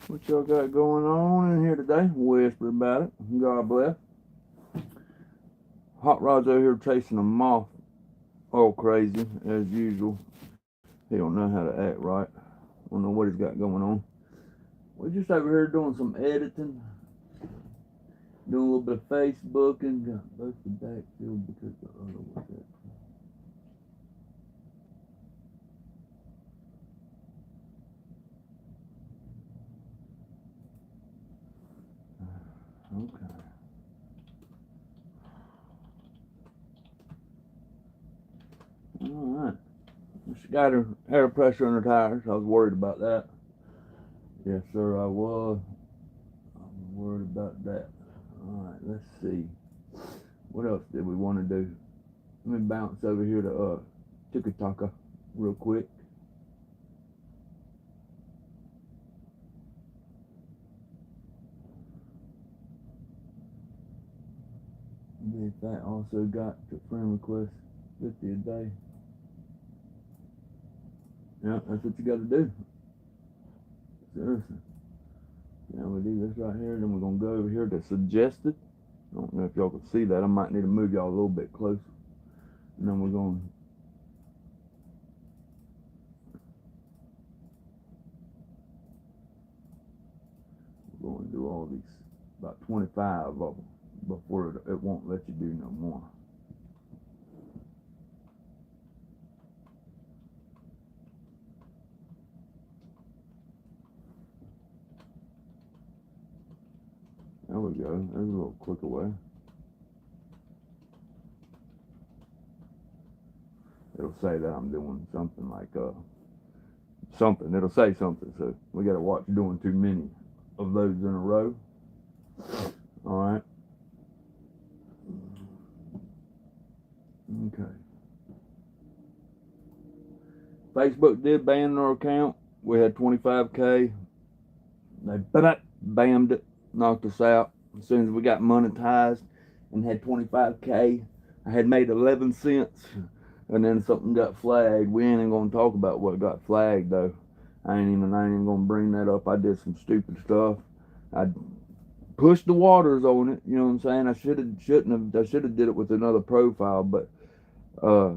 What y'all got going on in here today? Whisper about it. God bless. Hot Rod's over here chasing a moth all crazy as usual. He don't know how to act right. Don't know what he's got going on. We're just over here doing some editing. Doing a little bit of Facebooking. Got both the backfield because the other was that. Okay. Alright. She got her air pressure on her tires. I was worried about that. Yes, sir, I was. I'm worried about that. Alright, let's see. What else did we want to do? Let me bounce over here to Tikataka real quick. If that also got to friend request 50 a day. Yeah, that's what you got to do. Seriously. Now we do this right here, then we're going to go over here to suggested. I don't know if y'all can see that. I might need to move y'all a little bit closer. And then we're going to do all these, about 25 of them, before it won't let you do no more. There we go. There's a little quicker way. It'll say that I'm doing something like something. It'll say something. So we got to watch doing too many of those in a row. All right. Okay. Facebook did ban our account. We had 25K. They bammed it, knocked us out. As soon as we got monetized and had 25K, I had made 11 cents. And then something got flagged. We ain't even gonna talk about what got flagged though. I ain't even gonna bring that up. I did some stupid stuff. I pushed the waters on it. You know what I'm saying? I shouldn't have. I should have did it with another profile, but I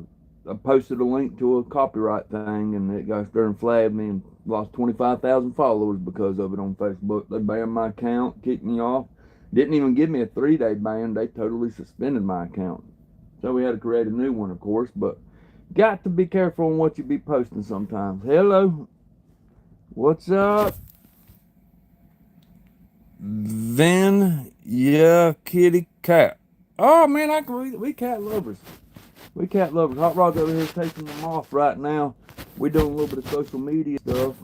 posted a link to a copyright thing, and it got there and flagged me and lost 25,000 followers because of it on Facebook. They banned my account, kicked me off. Didn't even give me a 3-day ban. They totally suspended my account. So we had to create a new one, of course, but got to be careful on what you be posting sometimes. Hello. What's up? Then, yeah, kitty cat. Oh, man, we cat lovers. We cat lovers. Hot Rod's over here taking them off right now. We're doing a little bit of social media stuff.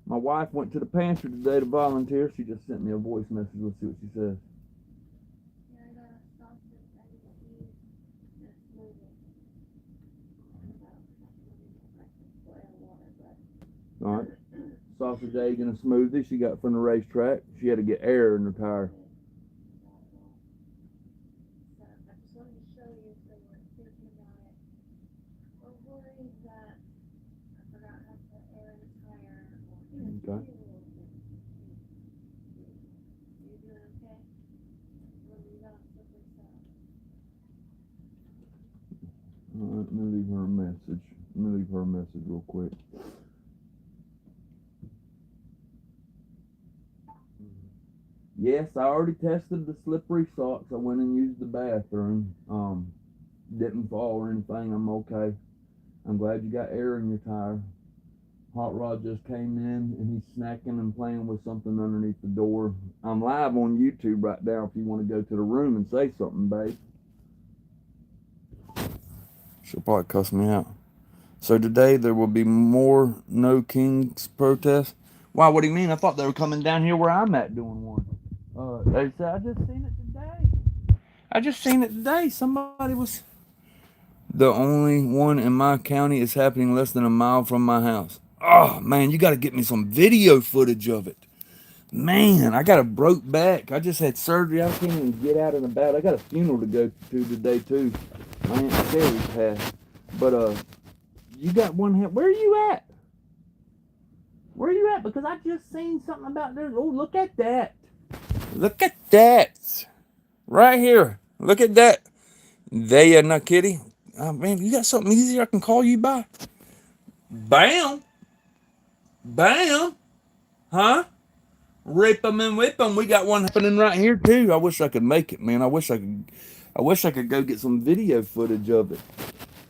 My wife went to the pantry today to volunteer. She just sent me a voice message. Let's see what she says. All right. Sausage, egg, and a smoothie she got from the racetrack. She had to get air in her tire. Okay. All right, let me leave her a message. Let me leave her a message real quick. Yes, I already tested the slippery socks. I went and used the bathroom. Didn't fall or anything. I'm okay. I'm glad you got air in your tire. Hot Rod just came in and he's snacking and playing with something underneath the door. I'm live on YouTube right now if you want to go to the room and say something, babe. She'll probably cuss me out. So today there will be more No Kings protests. Why, what do you mean? I thought they were coming down here where I'm at doing one. They said, I just seen it today. Somebody was... The only one in my county is happening less than a mile from my house. Oh, man, you got to get me some video footage of it. Man, I got a broke back. I just had surgery. I can't even get out and about. I got a funeral to go to today, too. My Aunt Sherry passed. But, you got one hand. Where are you at? Where are you at? Because I just seen something about this. Oh, look at that. Look at that. Right here. Look at that. There you not kitty. Oh, man, you got something easier I can call you by? Bam. Bam. Huh? Rip 'em and whip 'em. We got one happening right here too. I wish I could make it, man. I wish I could go get some video footage of it.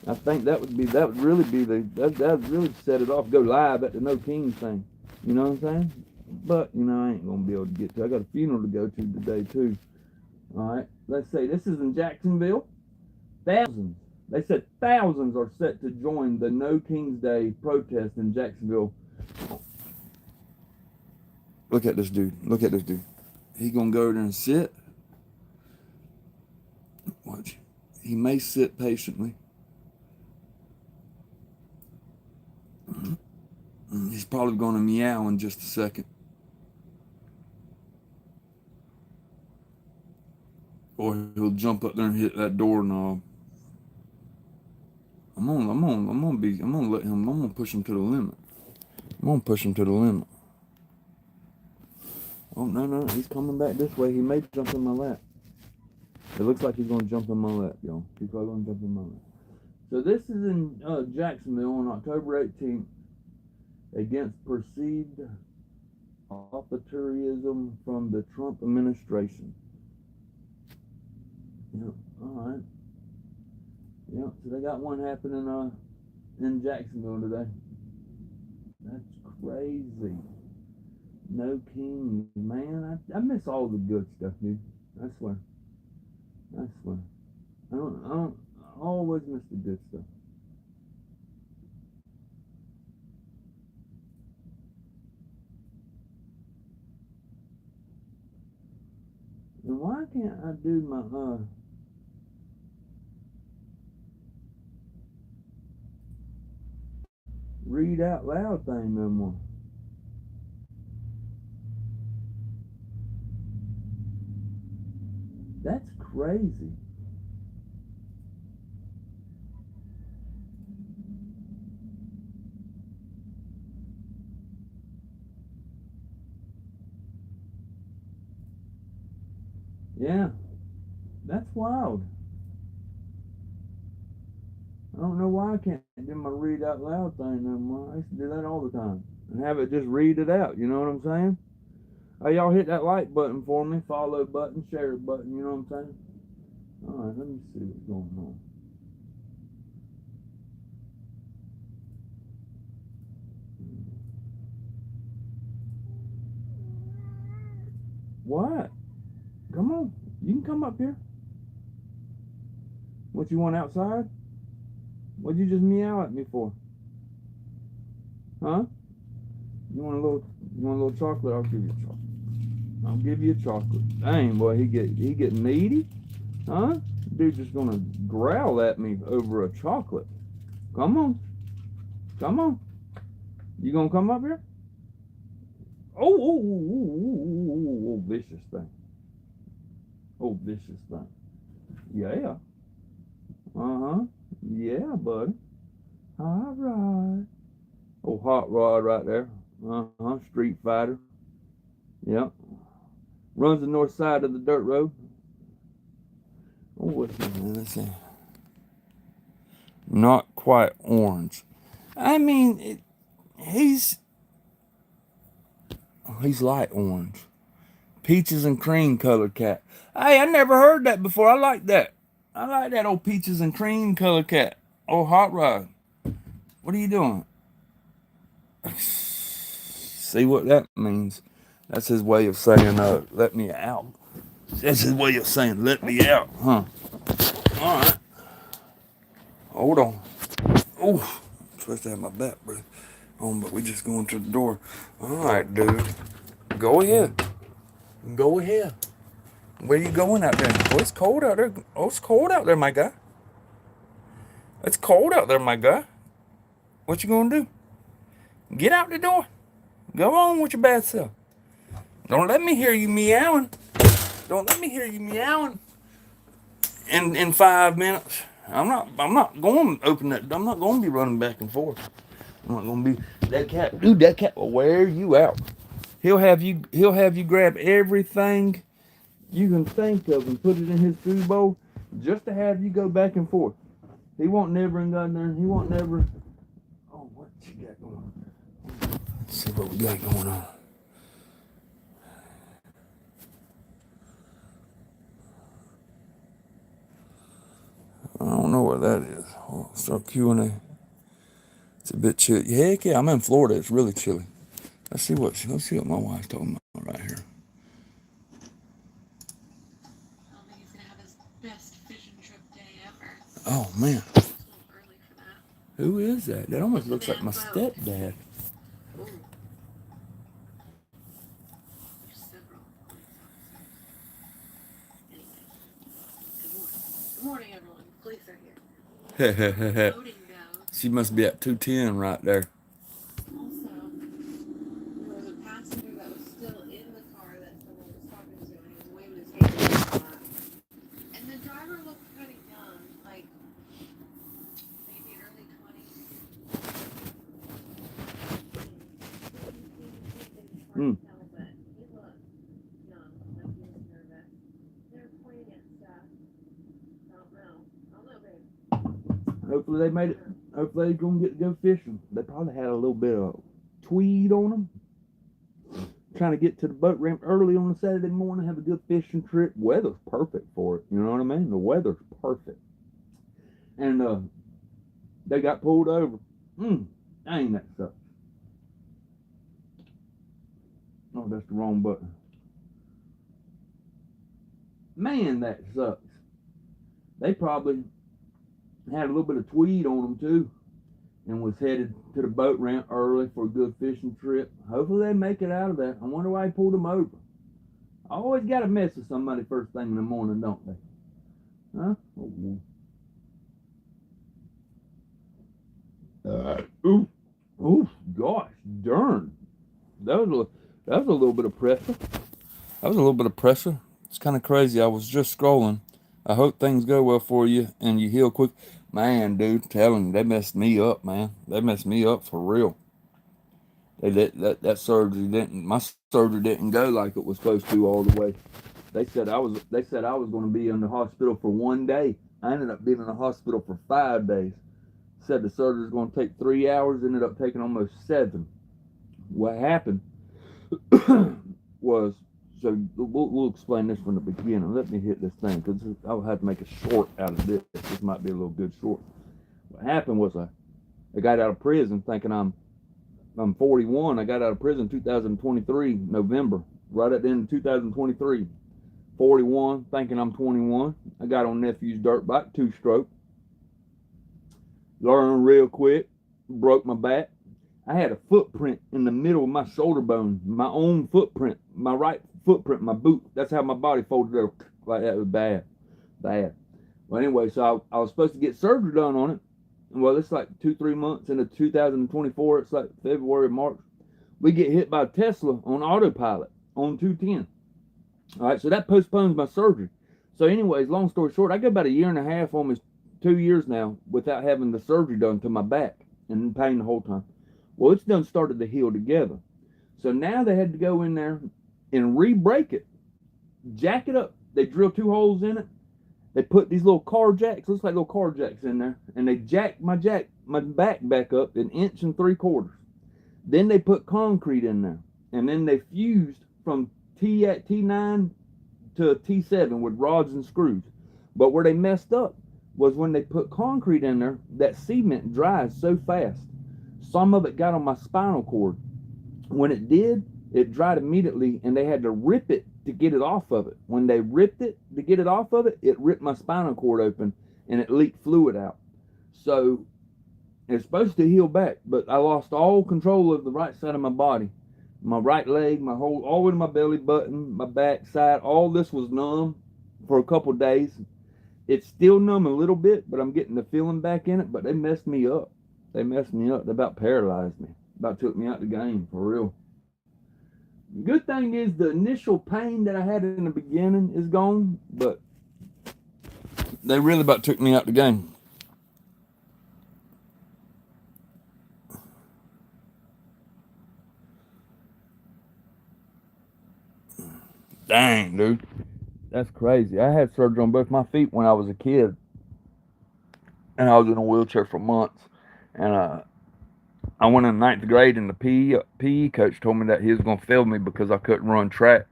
I think that would really be that would really set it off. Go live at the No King thing. You know what I'm saying? But you know I ain't gonna be able to get to. I got a funeral to go to today too. All right. Let's say this is in Jacksonville. Thousands. They said thousands are set to join the No King's Day protest in Jacksonville. Look at this dude. Look at this dude. He gonna go there and sit. Watch. He may sit patiently. He's probably gonna meow in just a second. Or he'll jump up there and hit that doorknob. I'm gonna push him to the limit. I'm gonna push him to the limit. Oh no, he's coming back this way. He may jump in my lap. It looks like he's gonna jump in my lap, y'all. He's probably gonna jump in my lap. So this is in Jacksonville on October 18th against perceived authoritarianism from the Trump administration. Yeah, all right. Yeah, so they got one happening in Jacksonville today. That's crazy. No King, man. I miss all the good stuff, dude. I swear. I swear. I always miss the good stuff. And why can't I do my read out loud thing no more? That's crazy. Yeah, that's wild. I don't know why I can't do my read out loud thing no more. I used to do that all the time and have it just read it out. You know what I'm saying? Hey, y'all hit that like button for me, follow button, share button. You know what I'm saying? All right, let me see what's going on. What? Come on, you can come up here. What you want outside? What'd you just meow at me for? Huh? You want a little chocolate? I'll give you a chocolate. I'll give you a chocolate. Dang, boy, he get needy? Huh? Dude just gonna growl at me over a chocolate. Come on. Come on. You gonna come up here? Oh, vicious thing. Oh, vicious thing. Yeah. Uh-huh. Yeah, buddy. All right. Oh, hot rod right there. Uh-huh. Street fighter. Yep. Runs the north side of the dirt road. Oh, what's his name? Let's see. Not quite orange. I mean, he's light orange. Peaches and cream colored cat. Hey, I never heard that before. I like that. I like that old peaches and cream colored cat. Oh, hot rod. What are you doing? See what that means? That's his way of saying, let me out. That's his way of saying, let me out, huh? All right. Hold on. Oh, I'm supposed to have my back breath on, but we just going to the door. All right, dude. Go ahead. Go ahead. Where you going out there? Oh, it's cold out there. Oh, it's cold out there, my guy. It's cold out there, my guy. What you gonna do? Get out the door. Go on with your bad self. Don't let me hear you meowing. Don't let me hear you meowing. In 5 minutes. I'm not going to open that. I'm not going to be running back and forth. I'm not gonna be that cat. Dude, that cat will wear you out. He'll have you grab everything you can think of and put it in his food bowl just to have you go back and forth. He won't never go in there. He won't never. Oh, what you got going on? Let's see what we got going on. I don't know what that is. Oh, start Q&A. It's a bit chilly. Heck yeah, I'm in Florida. It's really chilly. Let's see what my wife's talking about right here. I don't think he's gonna have his best fishing trip day ever. Oh man, It's a little early for that. who is that? That almost It's a looks like damn my boat. stepdad. Ooh. There's several police officers. Anyway, good morning. Good morning, everyone. Police are here. As far as voting goes, She must be at 210 right there. also, there was a passenger that was still in the car that someone was talking to, and he was waving his hand a lot. And the driver looked kind of young, like maybe early 20s. Mm. Tell, but he looked young, like he was nervous. They were pointing at stuff. I don't know, babe. Hopefully they made it. Hopefully they're gonna get to go fishing. They probably had a little bit of tweed on them. Trying to get to the boat ramp early on a Saturday morning, have a good fishing trip. Weather's perfect for it. You know what I mean? The weather's perfect. And they got pulled over. Dang, that sucks. Oh, that's the wrong button. Man, that sucks. They probably had a little bit of tweed on them too, and was headed to the boat ramp early for a good fishing trip. Hopefully they make it out of that. I wonder why he pulled them over. I always got to mess with somebody first thing in the morning, don't they? Huh? Oof, gosh, darn. That was a little bit of pressure. That was a little bit of pressure. It's kind of crazy. I was just scrolling. I hope things go well for you and you heal quick. Man, dude, telling you, they messed me up, man. They messed me up for real. That surgery didn't. My surgery didn't go like it was supposed to all the way. They said I was going to be in the hospital for 1 day. I ended up being in the hospital for 5 days. Said the surgery was going to take 3 hours. Ended up taking almost 7. What happened was, so we'll explain this from the beginning. Let me hit this thing because I'll have to make a short out of this. This might be a little good short. What happened was I got out of prison thinking I'm 41. I got out of prison 2023 November, right at the end of 2023. 41, thinking I'm 21. I got on nephew's dirt bike, 2-stroke. Learned real quick, broke my back. I had a footprint in the middle of my shoulder bone, my own footprint, my right footprint, my boot. That's how my body folded over like that. It was bad. Well, anyway, so I was supposed to get surgery done on it. Well, it's like 2-3 months into 2024. It's like February, March. We get hit by a Tesla on autopilot on 210. All right, so that postpones my surgery. So anyways, long story short, I got about 1.5 years, almost 2 years now, without having the surgery done to my back and in pain the whole time. Well, it's done started to heal together. So now they had to go in there and re-break it, jack it up. They drill 2 holes in it. They put these little car jacks, looks like little car jacks in there, and they jacked my back up 1 3/4 inches. Then they put concrete in there, and then they fused from T9 to T7 with rods and screws. But where they messed up was when they put concrete in there, that cement dries so fast. Some of it got on my spinal cord. When it did, it dried immediately, and they had to rip it to get it off of it. When they ripped it to get it off of it, it ripped my spinal cord open, and it leaked fluid out. So it's supposed to heal back, but I lost all control of the right side of my body. My right leg, my whole, all the way to my belly button, my back side, all this was numb for a couple of days. It's still numb a little bit, but I'm getting the feeling back in it. But they messed me up. They messed me up. They about paralyzed me. About took me out the game, for real. The good thing is the initial pain that I had in the beginning is gone, but they really about took me out the game. Dang, dude. That's crazy. I had surgery on both my feet when I was a kid, and I was in a wheelchair for months. And I went in ninth grade, and the PE coach told me that he was going to fail me because I couldn't run track.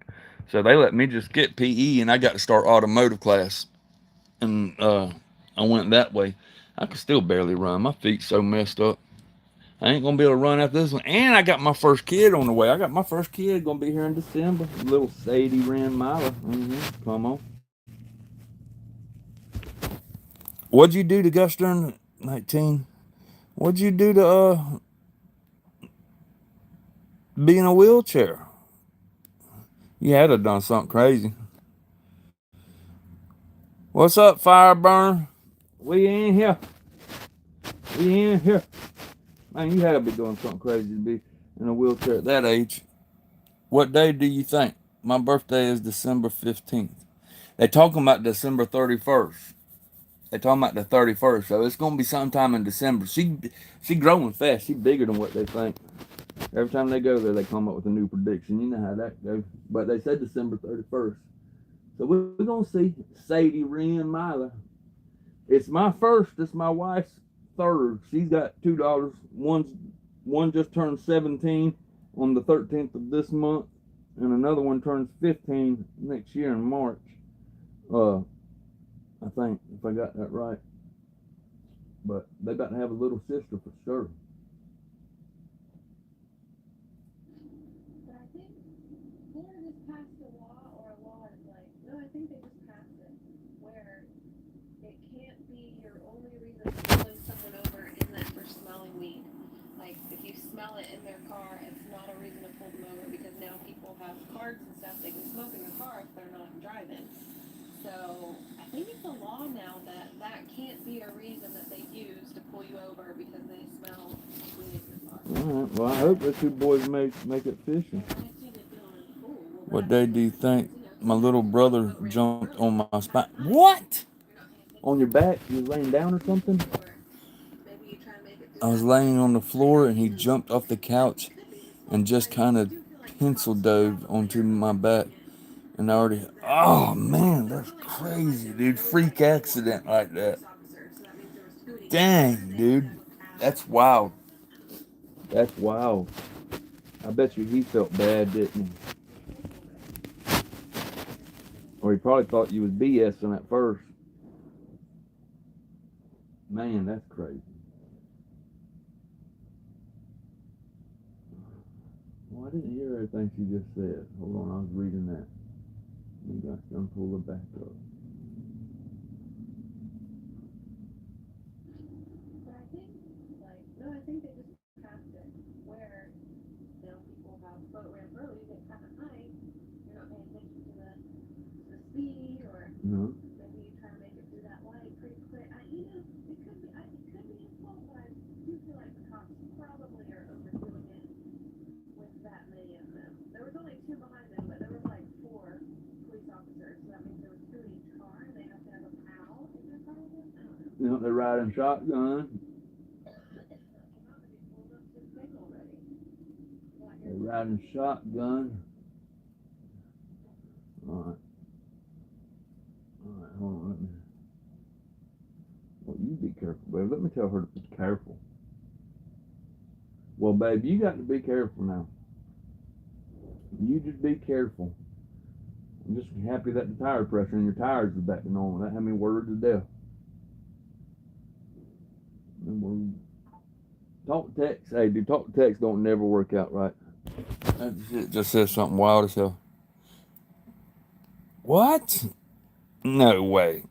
So they let me just get PE, and I got to start automotive class. And I went that way. I could still barely run. My feet's so messed up. I ain't gonna be able to run after this one. And I got my first kid on the way. I got my first kid gonna be here in December. Little Sadie Rand Mila. Come on. What'd you do to Gus during 19? What'd you do to be in a wheelchair? You had to have done something crazy. What's up, Fireburn? We in here. We in here. Man, you had to be doing something crazy to be in a wheelchair at that age. What day do you think? My birthday is December 15th. They talking about December 31st. They talking about the 31st, so it's gonna be sometime in December. She growing fast. She bigger than what they think. Every time they go there, they come up with a new prediction. You know how that goes. But they said December 31st. So we're gonna see Sadie Rand Myler. It's my first. It's my wife's third. She's got $2. One just turned 17 on the 13th of this month, and another one turns 15 next year in March. I think if I got that right. But they about to have a little sister for sure. But I think Florida just passed a law, or a law is like, no, I think they just passed it, where it can't be your only reason for pulling someone over in that for smelling weed. Like, if you smell it in their car, it's not a reason to pull them over because now people have cards and stuff. They can smoke in the car if they're not driving. So I think it's a law now that that can't be a reason that they use to pull you over because they smell weed in your car. All right. Well, I hope the two boys make it fishing. What day do you think my little brother jumped on my spine? What? On your back? You was laying down or something? I was laying on the floor and he jumped off the couch and just kind of pencil dove onto my back. And I already, oh man, that's crazy, dude. Freak accident like that. Dang, dude. That's wild. That's wild. I bet you he felt bad, didn't he? Or he probably thought you was BSing at first. Man, that's crazy. Well, I didn't hear everything she just said. Hold on, I was reading that. You got to pull it back up. But I think, like, no, I think they just passed it where, people have boat ramp early, they kind of high, you're not paying attention to the speed, or No. maybe you try to make it through that light pretty quick. It could be, his fault, but I do feel like the cops probably are overdoing it with that many of them. There was only two behind them, but there was like four police officers, so that means there was two in each car, and they have to have a PAL in their car with them. I don't know. You know, they're riding shotgun. They're riding shotgun. Alright. Alright, hold on, let me. Well, you be careful, babe. Let me tell her to be careful. Well, babe, you got to be careful now. You just be careful. I'm just happy that the tire pressure in your tires is back to normal. That had me worried to death. Talk text. Hey, dude, talk text don't never work out right. That shit just says something wild as hell. What? No way.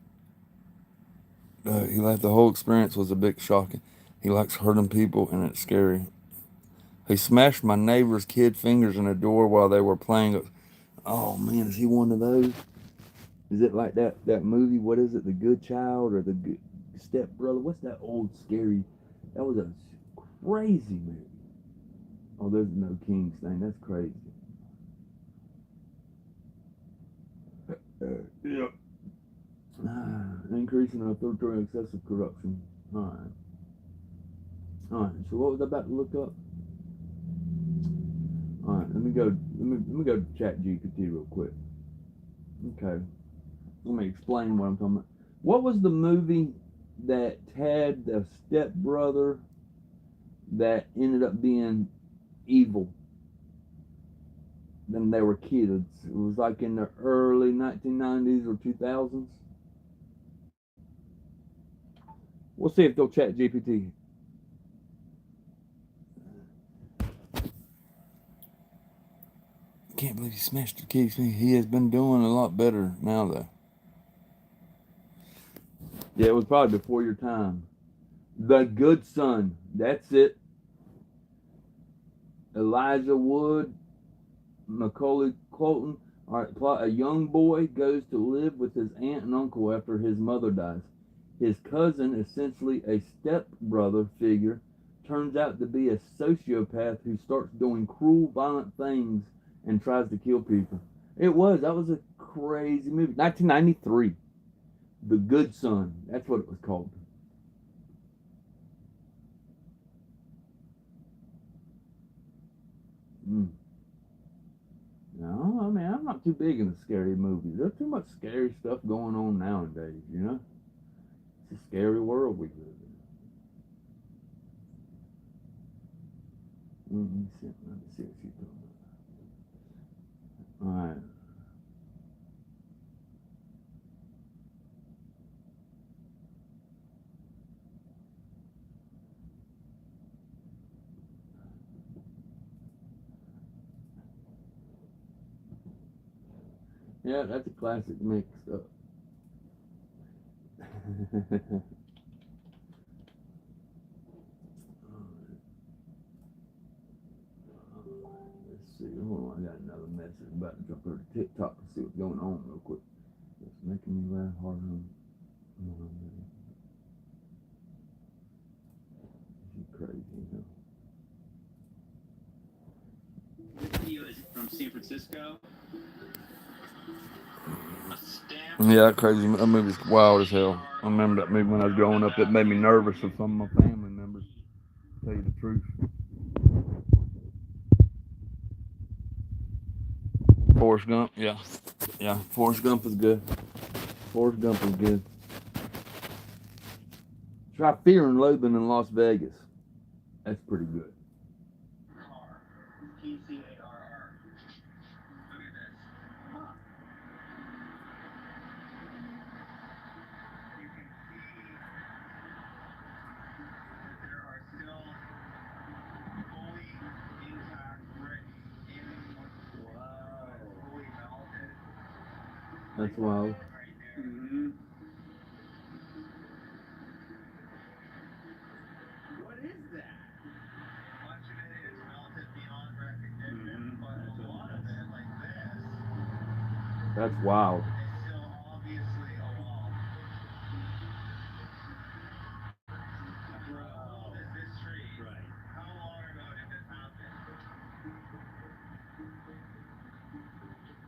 The whole experience was a bit shocking. He likes hurting people, and it's scary. He smashed my neighbor's kid fingers in a door while they were playing. Oh man, is he one of those? Is it like that movie? What is it? The Good Child or the Good Step Brother? What's that old scary? That was a crazy movie. Oh, there's no King's thing. That's crazy. Yeah. Increasing authoritarian excessive corruption. Alright. Alright, so what was I about to look up? Alright, let me go to Chat GPT real quick. Okay, let me explain what I'm talking about. What was the movie that had the stepbrother that ended up being evil? Then they were kids. It was like in the early 1990s or 2000s. We'll see if they'll chat GPT. Can't believe he smashed the keys. He has been doing a lot better now, though. Yeah, it was probably before your time. The Good Son. That's it. Elijah Wood, Macaulay Culkin. All right, plot: a young boy goes to live with his aunt and uncle after his mother dies. His cousin, essentially a stepbrother figure, turns out to be a sociopath who starts doing cruel, violent things and tries to kill people. That was a crazy movie. 1993. The Good Son. That's what it was called. Mm. No, I mean, I'm not too big into scary movies. There's too much scary stuff going on nowadays, you know? It's a scary world we live in. Let me see what she's talking about. All right. Yeah, that's a classic mix up. Let's see. Hold on, I got another message about to jump over to TikTok and see what's going on real quick. It's making me laugh hard. She's crazy, you know. This video is from San Francisco. Yeah, that crazy. That movie's wild as hell. I remember that movie when I was growing up. It made me nervous for some of my family members. To tell you the truth. Forrest Gump, yeah. Yeah, Forrest Gump is good. Forrest Gump is good. Try Fear and Loathing in Las Vegas. That's pretty good. PCARR. Look at this. You can see that there are still fully intact bricks in fully melted. That's wild. Right there. Mm-hmm. What is that? Much of it is melted beyond recognition, but a lot of it, like this, That's wild. is still obviously a wall. How old is this tree? Right. How long ago did this happen?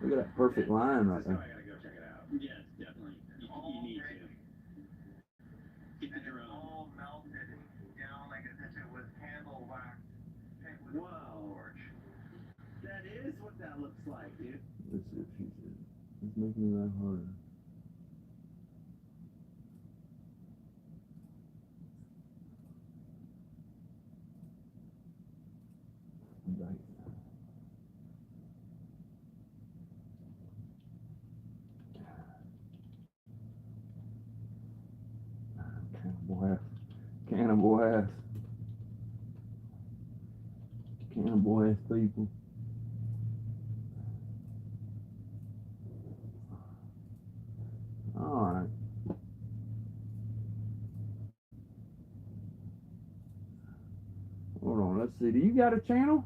Look at that perfect line right I there. gotta go check it out. Yes, definitely. You need to. Get the drone. All melted down like as if it was candle wax. Whoa. That is what that looks like, dude. Let's see if she said. It's making me laugh harder. Right. Cannibal ass. Cannibal ass. Cannibal ass people. Alright. Hold on, let's see. Do you got a channel?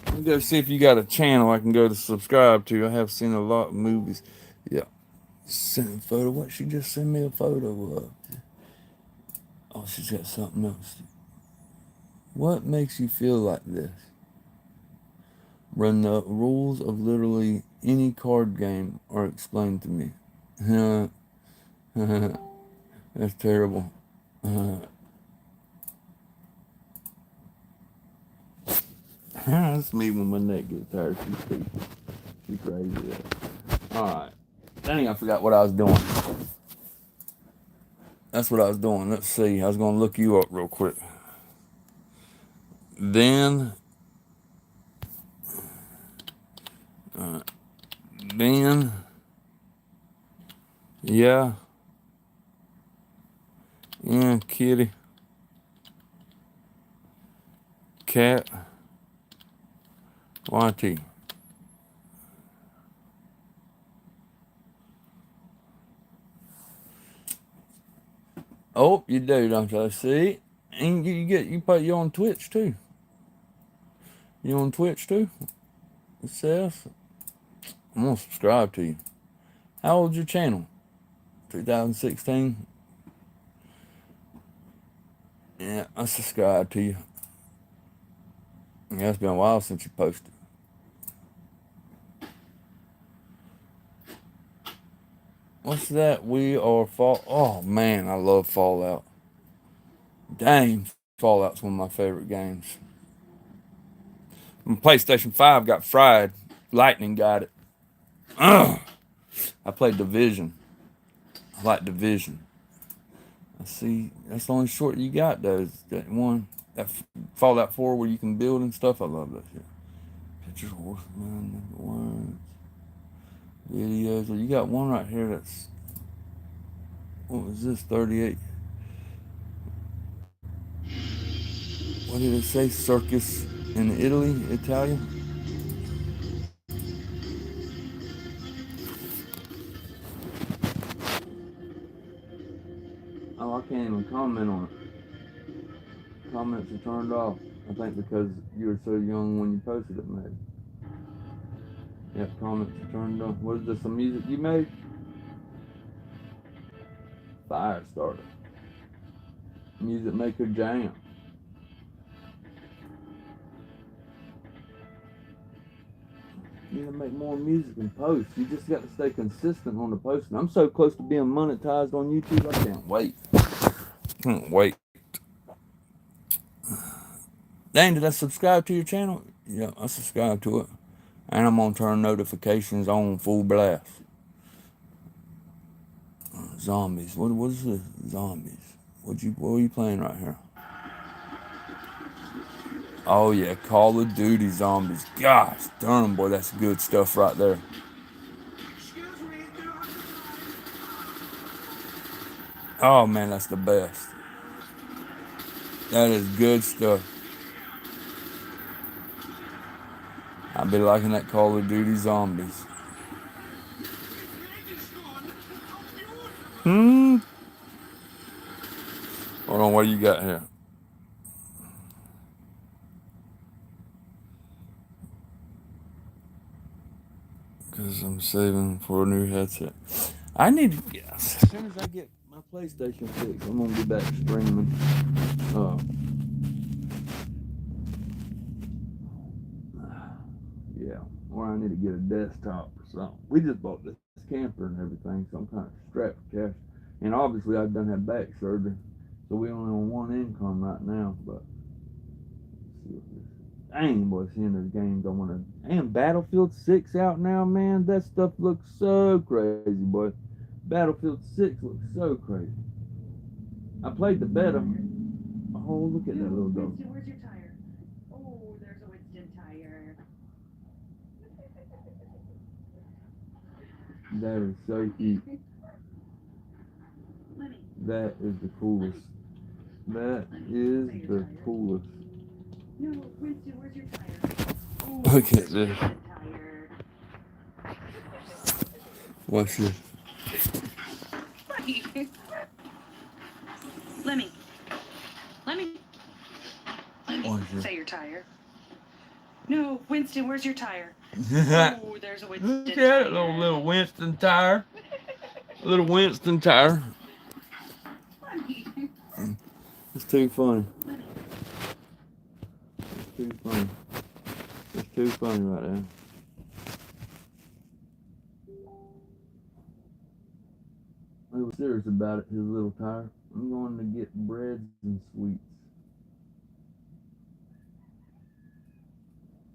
Let me go see if you got a channel I can go to subscribe to. I have seen a lot of movies. Yeah. Send a photo. What? She just sent me a photo of. Oh, she's got something else. What makes you feel like this? Run the rules of literally any card game are explained to me. That's terrible. That's me when my neck gets tired. She's crazy. Alright. Dang, I forgot what I was doing. That's what I was doing. Let's see. I was going to look you up real quick. Then, then, yeah, kitty, cat, YT. Oh, you do, don't you? See? And you on Twitch too. You on Twitch too? It says. I'm gonna subscribe to you. How old's your channel? 2016? Yeah, I subscribe to you. Yeah, it's been a while since you posted. What's that? We are Fall. Oh man, I love Fallout. Dang, Fallout's one of my favorite games. When PlayStation 5 got fried, Lightning got it. Ugh. I played Division. I like Division. I see. That's the only short you got, though. Is that one, that Fallout 4 where you can build and stuff. I love that shit. Pictures of Horseman, words, videos. Well, you got one right here that's, what was this, 38? What did it say? Circus in Italy, Italian? Oh, I can't even comment on it. Comments are turned off. I think because you were so young when you posted it, maybe. Yep, comments are turned off. What is this, some music you made? Firestarter. Music Maker Jam. You need to make more music and post. You just got to stay consistent on the posting. I'm so close to being monetized on YouTube, I can't wait. Can't wait. Dang, did I subscribe to your channel? Yeah, I subscribe to it. And I'm gonna turn notifications on full blast. Zombies. What is this? Zombies. What are you playing right here? Oh yeah, Call of Duty Zombies. Gosh darn, boy, that's good stuff right there. Oh man, that's the best. That is good stuff. I be liking that Call of Duty Zombies. Hold on, what do you got here? Because I'm saving for a new headset. I need to get, as soon as I get my PlayStation fixed, I'm gonna be back streaming. Yeah, or I need to get a desktop or something. We just bought this camper and everything, so I'm kind of strapped for cash. And obviously, I've done had back surgery, so we only on one income right now. But let's see what this. Dang, boy, seeing those games, I want to. And Battlefield 6 out now, man. That stuff looks so crazy, boy. Battlefield 6 looks so crazy. I played the beta. Oh, look at that little dog. Winston, where's your tire? Oh, there's a Winston tire. That is so cute. That is the coolest. That is the coolest. No, Winston, where's your tire? Oh, Look at this. tire. Watch this. Lemmy. Watch this. Say your tire. No, Winston, where's your tire? Oh, there's a Winston Look tire. at it, little Winston tire. Little Winston tire. It's too funny. It's too funny. It's too funny right now. He was serious about it, his little tire. I'm going to get breads and sweets.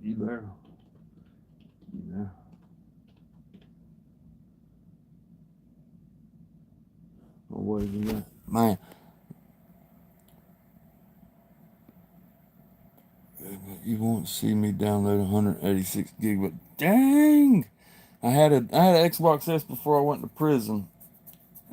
You better. Yeah. Oh, what is it? Man. You won't see me download 186 gig, but dang! I had an Xbox S before I went to prison.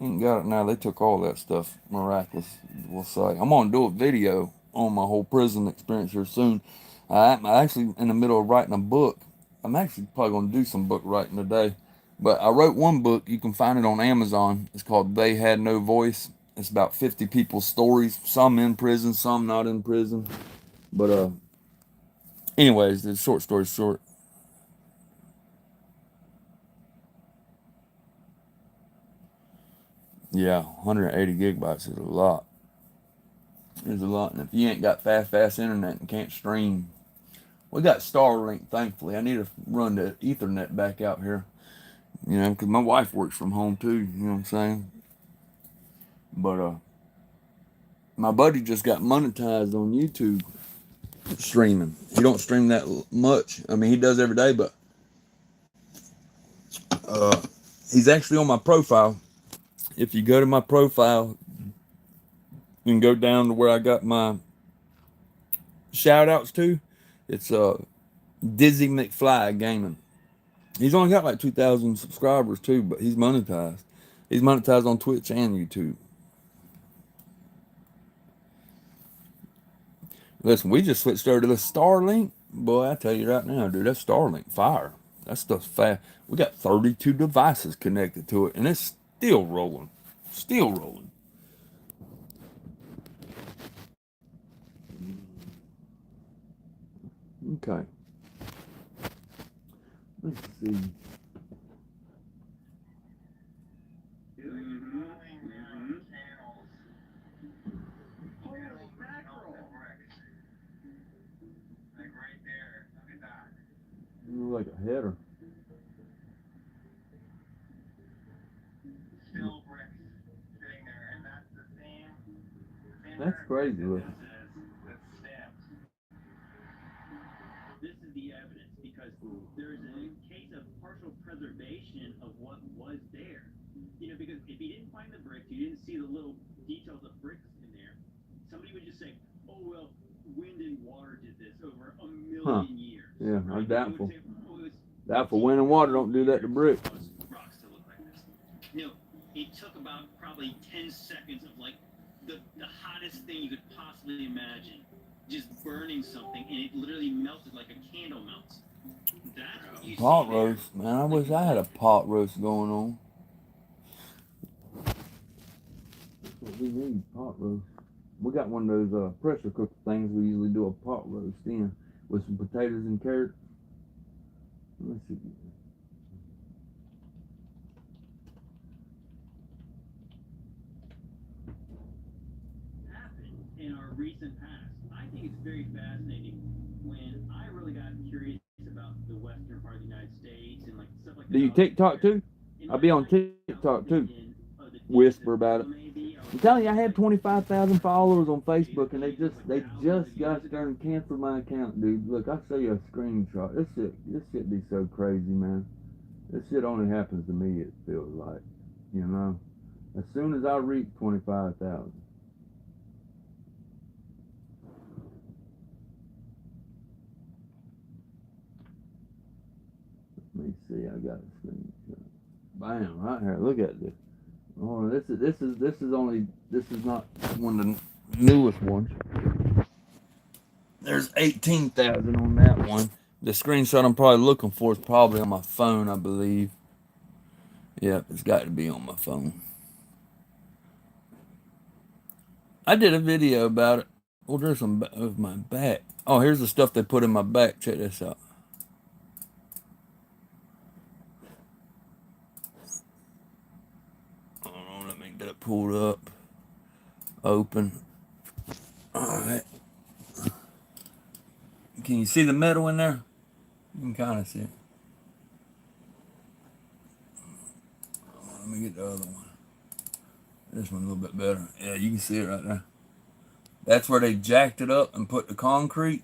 Ain't got it now. They took all that stuff. Miraculous, we'll say. I'm gonna do a video on my whole prison experience here soon. I'm actually in the middle of writing a book. I'm actually probably gonna do some book writing today. But I wrote one book. You can find it on Amazon. It's called They Had No Voice. It's about 50 people's stories. Some in prison, some not in prison. But anyways, the short story short. Yeah, 180 gigabytes is a lot. It's a lot. And if you ain't got fast internet and can't stream, we got Starlink, thankfully. I need to run the Ethernet back out here, you know, because my wife works from home too, you know what I'm saying? But my buddy just got monetized on YouTube streaming. He don't stream that much. I mean, he does every day, but he's actually on my profile. If you go to my profile and go down to where I got my shout outs to, it's Dizzy McFly Gaming. He's only got like 2,000 subscribers too, but he's monetized. He's monetized on Twitch and YouTube. Listen, we just switched over to the Starlink. Boy, I tell you right now, dude, that's Starlink fire. That stuff's fast. We got 32 devices connected to it, and it's still rolling. Still rolling. Okay. Let's see. Like a header. Still bricks sitting there, and that's the same. That's crazy. Look. This is the evidence because there's a case of partial preservation of what was there. You know, because if you didn't find the bricks, you didn't see the little details of bricks in there. Somebody would just say, "Oh well, wind and water did this over a million years." Yeah, right? I'm doubtful. Say, Doubtful. Wind and water don't do that to bricks. Rocks to look like this. You know, it took about probably 10 seconds of like the hottest thing you could possibly imagine, just burning something, and it literally melted like a candle melts. That's what you Pot see there. roast, man. I wish I had a pot roast going on. That's what we need, pot roast. We got one of those pressure cooker things we usually do a pot roast in with some potatoes and carrots. Let's see. Happened in our recent past. I think it's very fascinating when I really got curious about the western part of the United States and like stuff like that. Do you TikTok too? I'll be on TikTok too. Whisper about it. I'm telling you, I had 25,000 followers on Facebook, and they just got started and canceled my account, dude. Look, I'll show you a screenshot. This shit be so crazy, man. This shit only happens to me, it feels like, you know. As soon as I reach 25,000. Let me see, I got a screenshot. Bam, right here. Look at this. Oh, this is not one of the newest ones. There's 18,000 on that one. The screenshot I'm probably looking for is probably on my phone, I believe. Yep, it's got to be on my phone. I did a video about it. Oh, there's some of my back. Oh, here's the stuff they put in my back. Check this out. Let me get it pulled up. Open. Alright. Can you see the metal in there? You can kind of see it. Let me get the other one. This one a little bit better. Yeah, you can see it right there. That's where they jacked it up and put the concrete,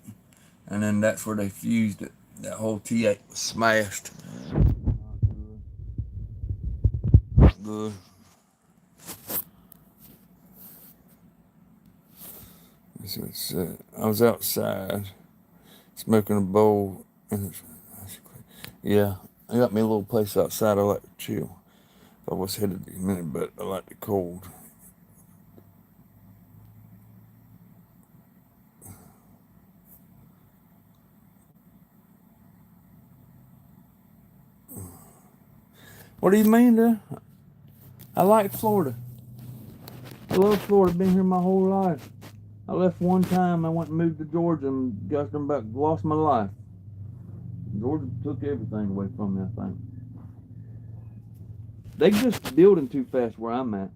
and then that's where they fused it. That whole T8 was smashed. Good. I was outside smoking a bowl, and yeah, I got me a little place outside. I like to chill. I was headed in a minute, but I like the cold. What do you mean, dude? I like Florida. I love Florida. Been here my whole life. I left one time. I went and moved to Georgia and got them back. Lost my life. Georgia took everything away from me, I think. They just building too fast where I'm at.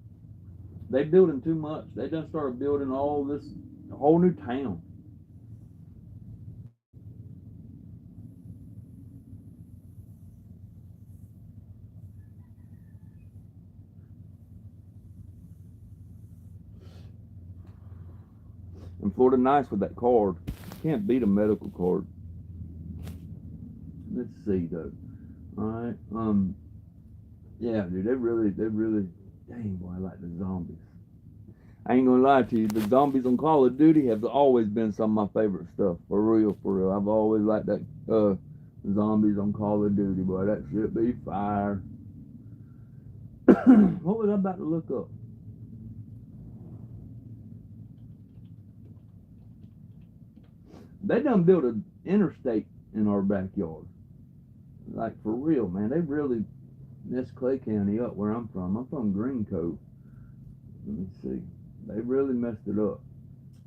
They building too much. They done started building all this, a whole new town. And Florida nice with that card. Can't beat a medical card. Let's see though. Alright. Yeah, dude, they really, dang boy, I like the zombies. I ain't gonna lie to you, the zombies on Call of Duty have always been some of my favorite stuff. For real, for real. I've always liked that zombies on Call of Duty, boy. That shit be fire. What was I about to look up? They done built an interstate in our backyard. Like, for real, man. They really messed Clay County up where I'm from. I'm from Green Cove. Let me see. They really messed it up.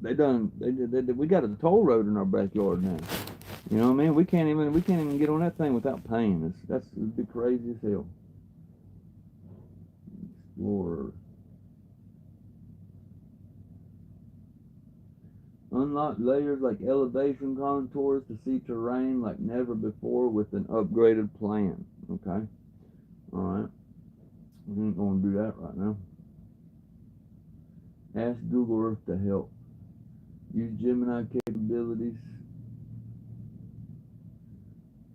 They we got a toll road in our backyard now. You know what I mean? We can't even get on that thing without paying. It'd be crazy as hell. Explorer. Unlock layers like elevation contours to see terrain like never before with an upgraded plan. Okay. Alright. We ain't gonna do that right now. Ask Google Earth to help. Use Gemini capabilities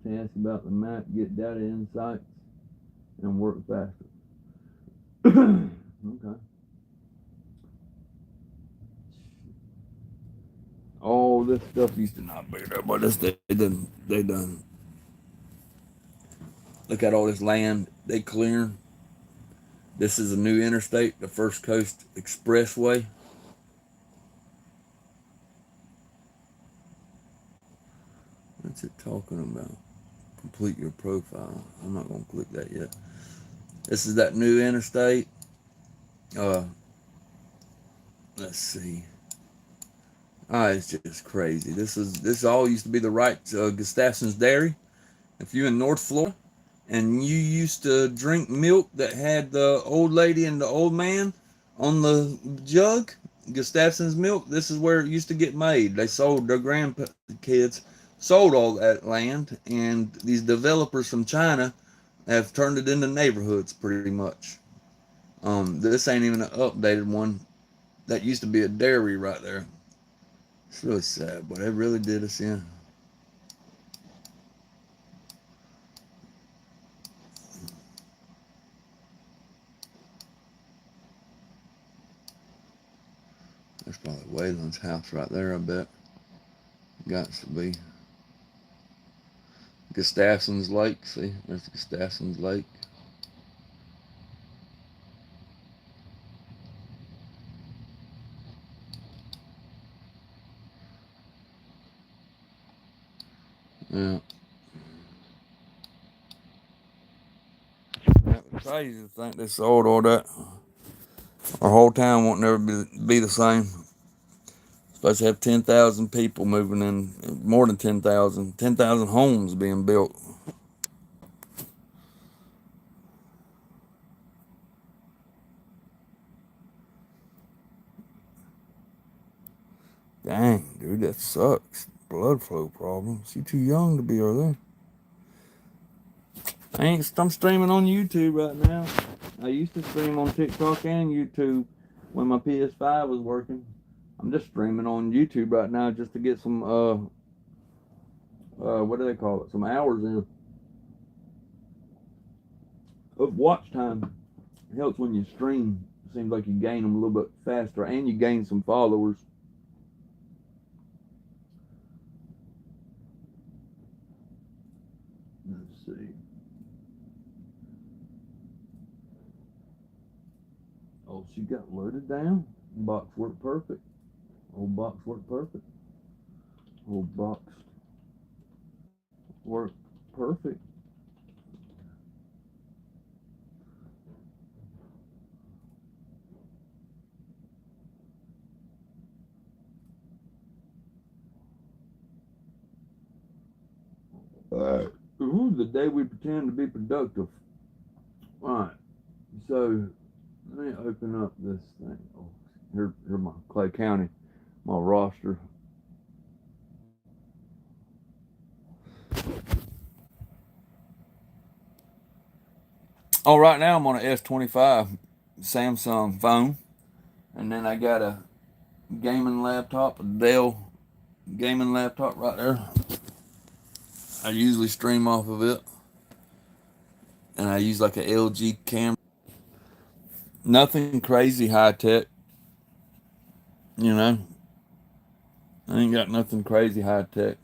to ask about the map, get data insights, and work faster. Okay. All this stuff used to not be there, but they done. Look at all this land they clearing. This is a new interstate, the First Coast Expressway. What's it talking about? Complete your profile. I'm not gonna click that yet. This is that new interstate. Let's see. It's just crazy. This all used to be the right to Gustafson's Dairy. If you're in North Florida and you used to drink milk that had the old lady and the old man on the jug, Gustafson's milk, this is where it used to get made. They sold, their grandkids sold all that land, and these developers from China have turned it into neighborhoods pretty much. This ain't even an updated one. That used to be a dairy right there. It's really sad, but it really did us in. There's probably Waylon's house right there, I bet. Got to be. Gustafson's Lake, see? There's Gustafson's Lake. Yeah. It's crazy to think they sold all that. Our whole town won't never be the same. Supposed to have 10,000 people moving in, more than 10,000 homes being built. Dang, dude, that sucks. Blood flow problems. You too young to be over there. I'm streaming on YouTube right now. I used to stream on TikTok and YouTube when my PS5 was working. I'm just streaming on YouTube right now just to get some what do they call it? Some hours in of watch time. It helps when you stream. It seems like you gain them a little bit faster, and you gain some followers. Let's see. Oh, she got loaded down. Box worked perfect. Old box worked perfect. Old box worked perfect. Ooh, the day we pretend to be productive. Alright, so let me open up this thing. Oh, here's my Clay County, my roster. Oh, right now I'm on an S25 Samsung phone, and then I got a gaming laptop, a Dell gaming laptop right there. I usually stream off of it, and I use like a LG camera. Nothing crazy high tech, you know. I ain't got nothing crazy high tech.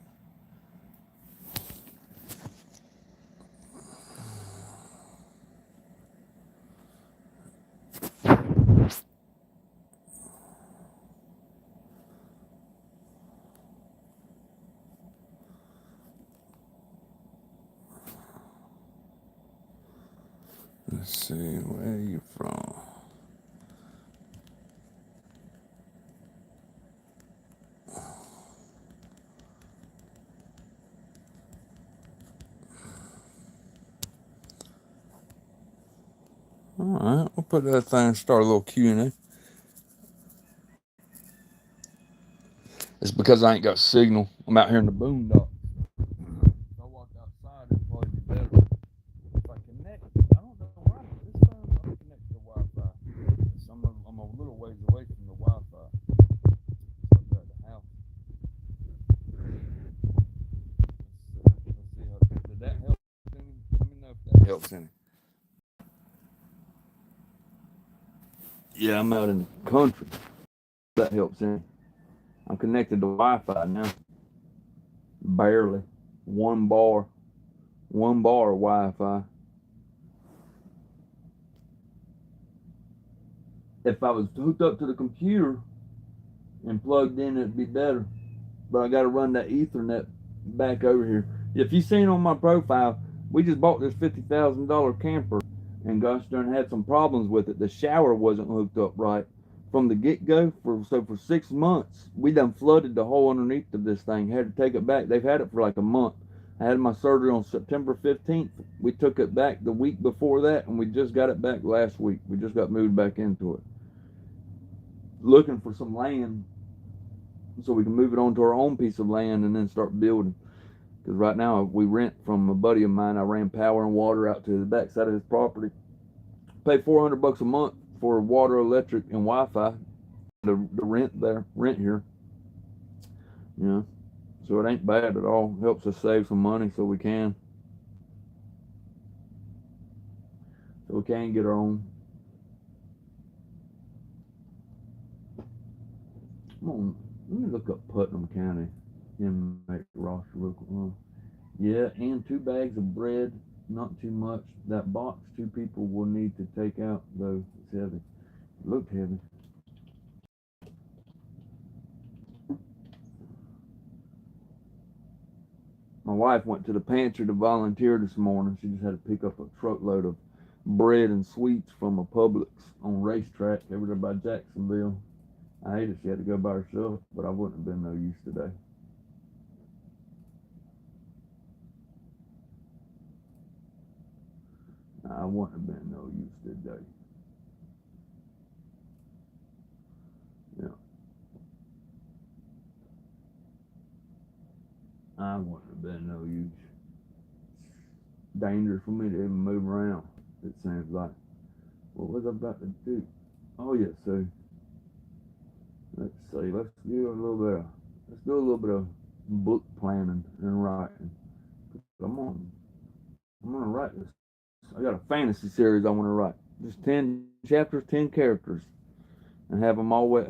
Let's see, where are you from? All right, we'll put that thing, start a little Q&A. It's because I ain't got signal. I'm out here in the boondocks. If I walk outside, it'd probably be better. If I connect, I don't know why, but this phone, I'm connected to Wi-Fi. So I'm a little ways away from the Wi-Fi. Up there at the house. Let's see did that help any? Let me know if that helps any. Yeah, I'm out in the country. That helps any. I'm connected to Wi-Fi now. Barely. One bar Wi-Fi. If I was hooked up to the computer and plugged in, it'd be better. But I got to run that Ethernet back over here. If you seen on my profile, we just bought this $50,000 camper, and gosh darn had some problems with it. The shower wasn't hooked up right from the get-go. For 6 months, we done flooded the hole underneath of this thing. Had to take it back. They've had it for like a month. I had my surgery on September 15th. We took it back the week before that, and we just got it back last week. We just got moved back into it. Looking for some land so we can move it onto our own piece of land and then start building. Because right now we rent from a buddy of mine. I ran power and water out to the backside of his property. Pay $400 a month for water, electric, and Wi-Fi. The rent here. You know, so it ain't bad at all. Helps us save some money so we can get our own. Come on, let me look up Putnam County inmate roster real quick. Yeah, and 2 bags of bread, not too much. That box 2 people will need to take out though. It's heavy. It looked heavy. My wife went to the pantry to volunteer this morning. She just had to pick up a truckload of bread and sweets from a Publix on Racetrack over there by Jacksonville. I hate it she had to go by herself, but I wouldn't have been no use today. I wouldn't have been no use today. Yeah. I wouldn't have been no use. Dangerous for me to even move around, it seems like. What was I about to do? Oh yeah, so let's see, let's do a little bit of book planning and writing. I'm gonna write this. I got a fantasy series I want to write. Just 10 chapters, 10 characters, and have them all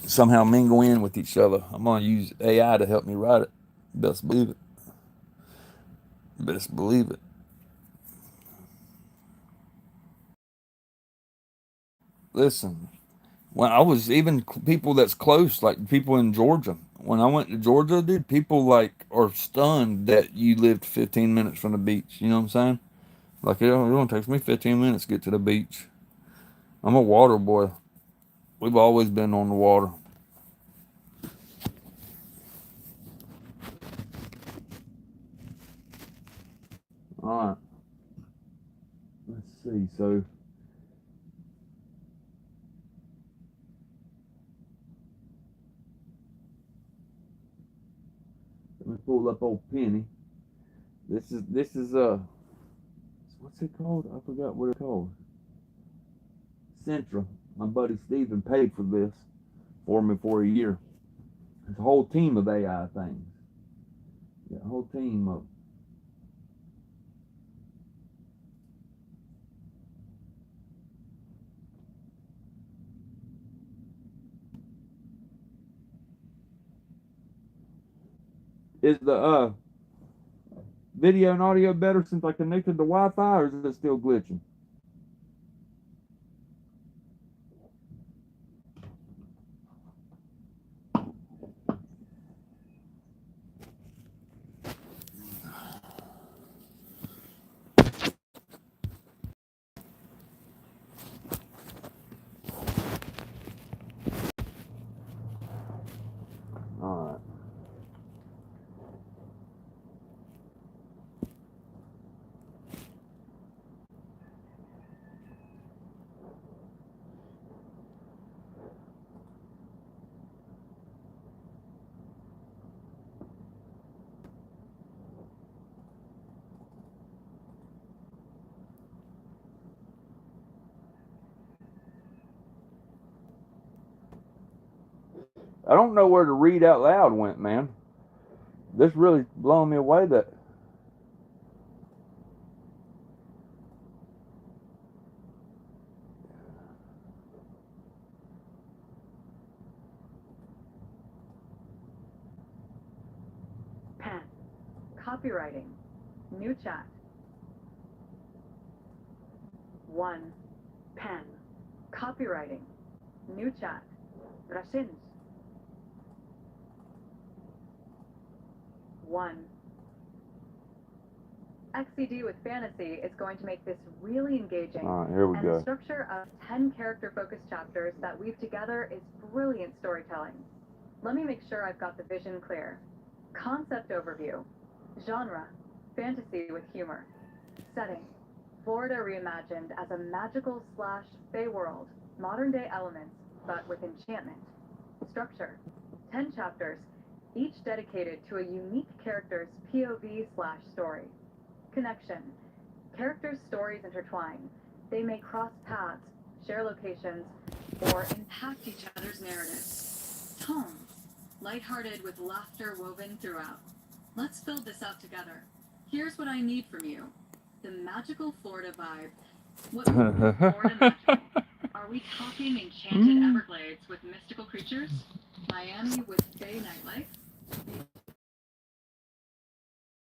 somehow mingle in with each other. I'm gonna use AI to help me write it. Best believe it. Best believe it. Listen, when I was even people that's close, like people in Georgia. When I went to Georgia, dude, people like are stunned that you lived 15 minutes from the beach. You know what I'm saying? Like it only takes me 15 minutes to get to the beach. I'm a water boy. We've always been on the water. All right. Let's see. So let me pull up old Penny. This is what's it called? I forgot what it's called. Centra. My buddy Steven paid for this for me for a year. It's a whole team of AI things. Yeah, a whole team of. Is the video and audio better since I connected to Wi-Fi, or is it still glitching? All right. I don't know where the read out loud went, man. This really blowing me away that Pen. Copywriting. New chat. 1. Pen. Copywriting. New chat. Rasins. 1. XCD with fantasy is going to make this really engaging. all right, here we And the go. structure of 10 character-focused chapters that weave together is brilliant storytelling. Let me make sure I've got the vision clear. Concept overview. Genre. Fantasy with humor. Setting. Florida reimagined as a magical / Fey world. Modern-day elements, but with enchantment. Structure. 10 chapters, each dedicated to a unique character's POV / story. Connection. Characters' stories intertwine. They may cross paths, share locations, or impact each other's narratives. Tone. Lighthearted with laughter woven throughout. Let's build this out together. Here's what I need from you. The magical Florida vibe. What makes Florida magical? Are we talking enchanted Everglades with mystical creatures? Miami with Bay nightlife?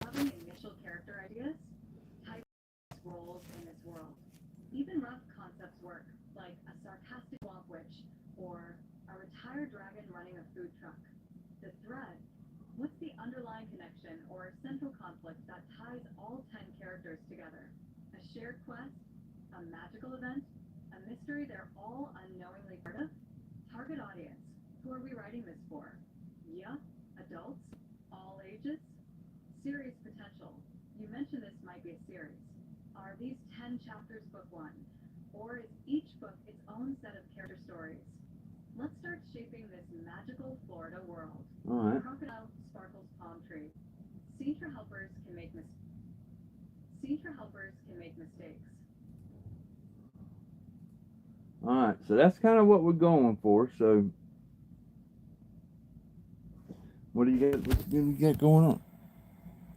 Having initial character ideas? Type roles in this world. Even rough concepts work, like a sarcastic swamp witch or a retired dragon running a food truck. The thread. What's the underlying connection or central conflict that ties all 10 characters together? A shared quest? A magical event? A mystery they're all unknowingly part of? Target audience. Who are we writing this for? Yeah? Adults? All ages? Series potential. You mentioned this might be a series. Are these 10 chapters book 1? Or is each book its own set of character stories? Let's start shaping this magical Florida world. All right. Crocodile sparkles palm tree. Seeker helpers can make mistakes. All right, so that's kind of what we're going for. So What do you got? What do you got going on?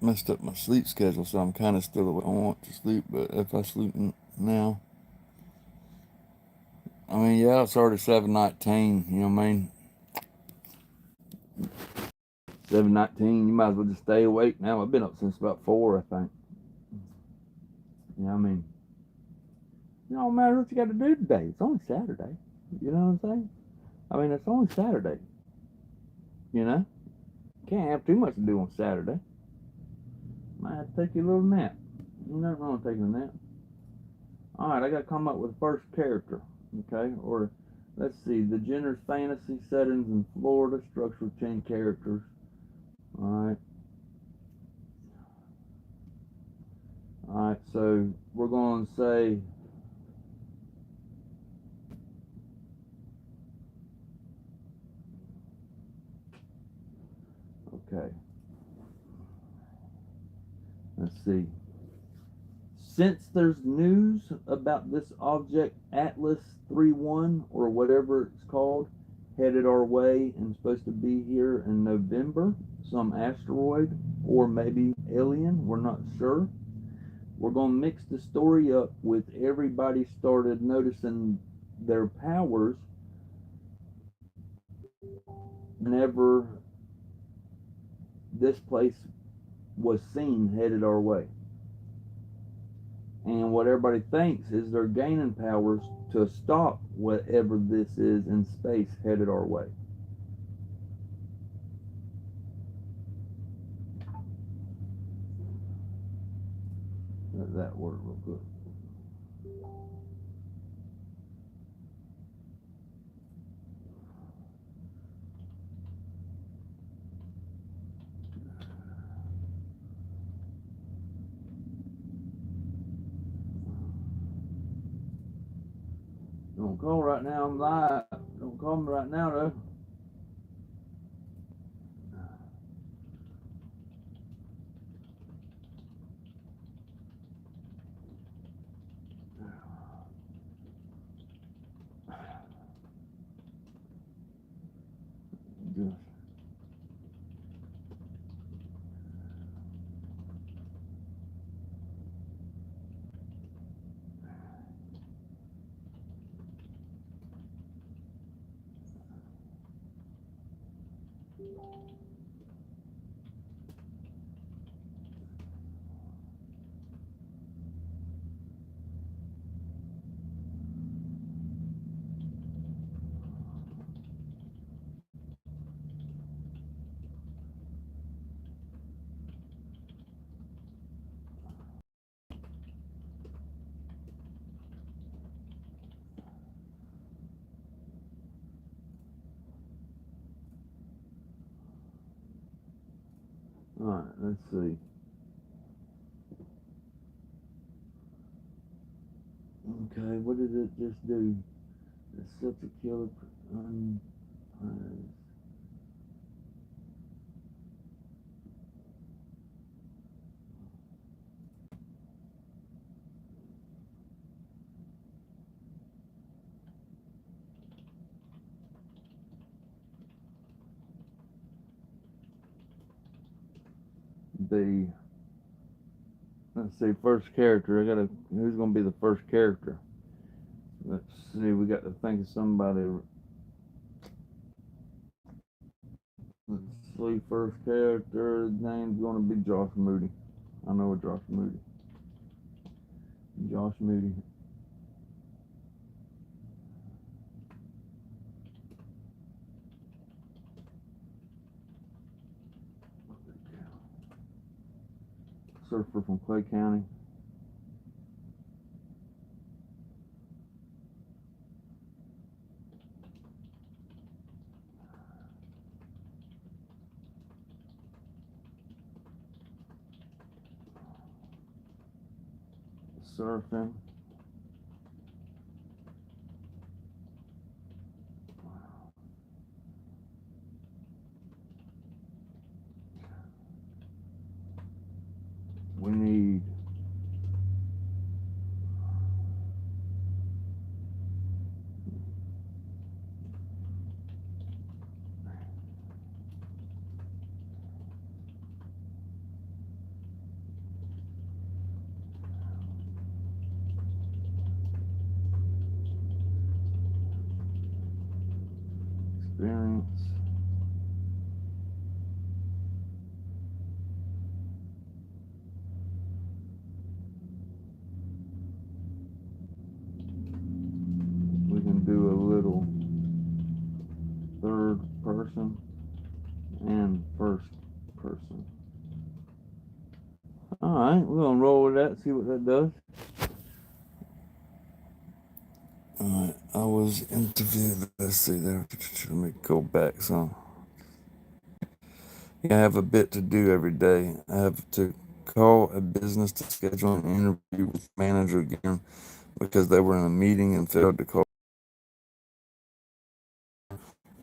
Messed up my sleep schedule, so I'm kind of still awake. I want to sleep, but if I sleep now, I mean, yeah, it's already 7:19. You know what I mean? 7:19. You might as well just stay awake now. I've been up since about 4, I think. You know what I mean? It don't matter what you got to do today. It's only Saturday. You know what I'm saying? I mean, it's only Saturday. You know? Can't have too much to do on Saturday. Might have to take you a little nap. Ain't nothing wrong with taking a nap. Alright, I got to come up with the first character. Okay? Or, let's see. The genre's fantasy, settings in Florida, structure of 10 characters. Alright. Alright, so we're going to say okay. Let's see. Since there's news about this object Atlas 31 or whatever it's called headed our way and supposed to be here in November, some asteroid or maybe alien, we're not sure. We're going to mix the story up with everybody started noticing their powers whenever this place was seen headed our way. And what everybody thinks is they're gaining powers to stop whatever this is in space headed our way. Let that work real quick. Don't call right now, I'm live. Don't call me right now though. Just alright, let's see. Okay, what did it just do? It's such a killer. The let's see, first character. Who's gonna be the first character? Let's see, we got to think of somebody. Let's see, first character. His name's gonna be Josh Moody. I know a Josh Moody. Josh Moody. Surfer from Clay County. Surfing. We need accounts. We can do a little third person and first person. Alright, we're gonna roll with that, see what that does. Alright, I was interviewed. Let's see there. Let me go back some. Yeah, I have a bit to do every day. I have to call a business to schedule an interview with the manager again because they were in a meeting and failed to call.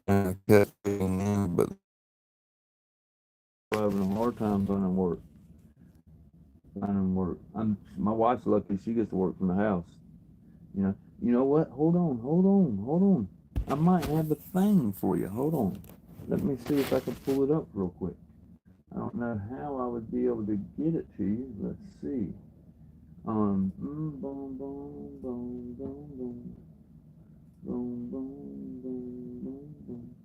And I kept getting in, but I'm having a hard time finding work. My wife's lucky; she gets to work from the house. You know what? Hold on. I might have a thing for you. Hold on. Let me see if I can pull it up real quick. I don't know how I would be able to get it to you. Let's see. Boom, boom, boom, boom, boom, boom, boom, boom, boom, boom, boom.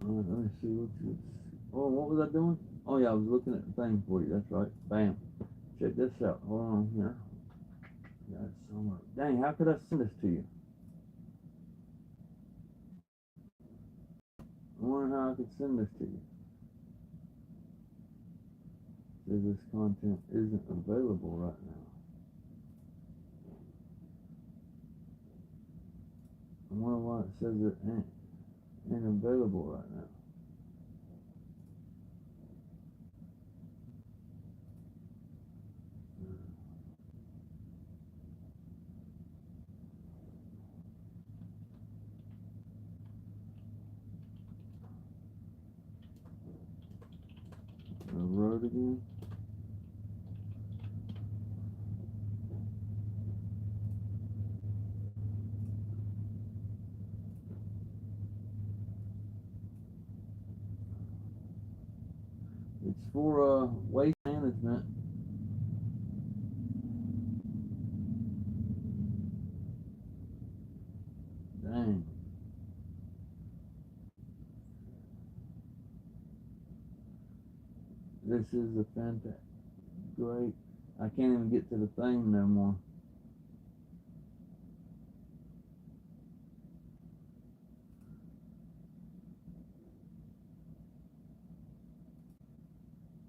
All right, let me see what was I doing? Oh yeah, I was looking at the thing for you. That's right. Bam. Check this out. Hold on here. Got it somewhere. Dang, how could I send this to you? I wonder how I could send this to you. Says this content isn't available right now. I wonder why it says it ain't available right now. I wrote again. It's for waste management. Dang. This is a fantastic, great. I can't even get to the thing no more.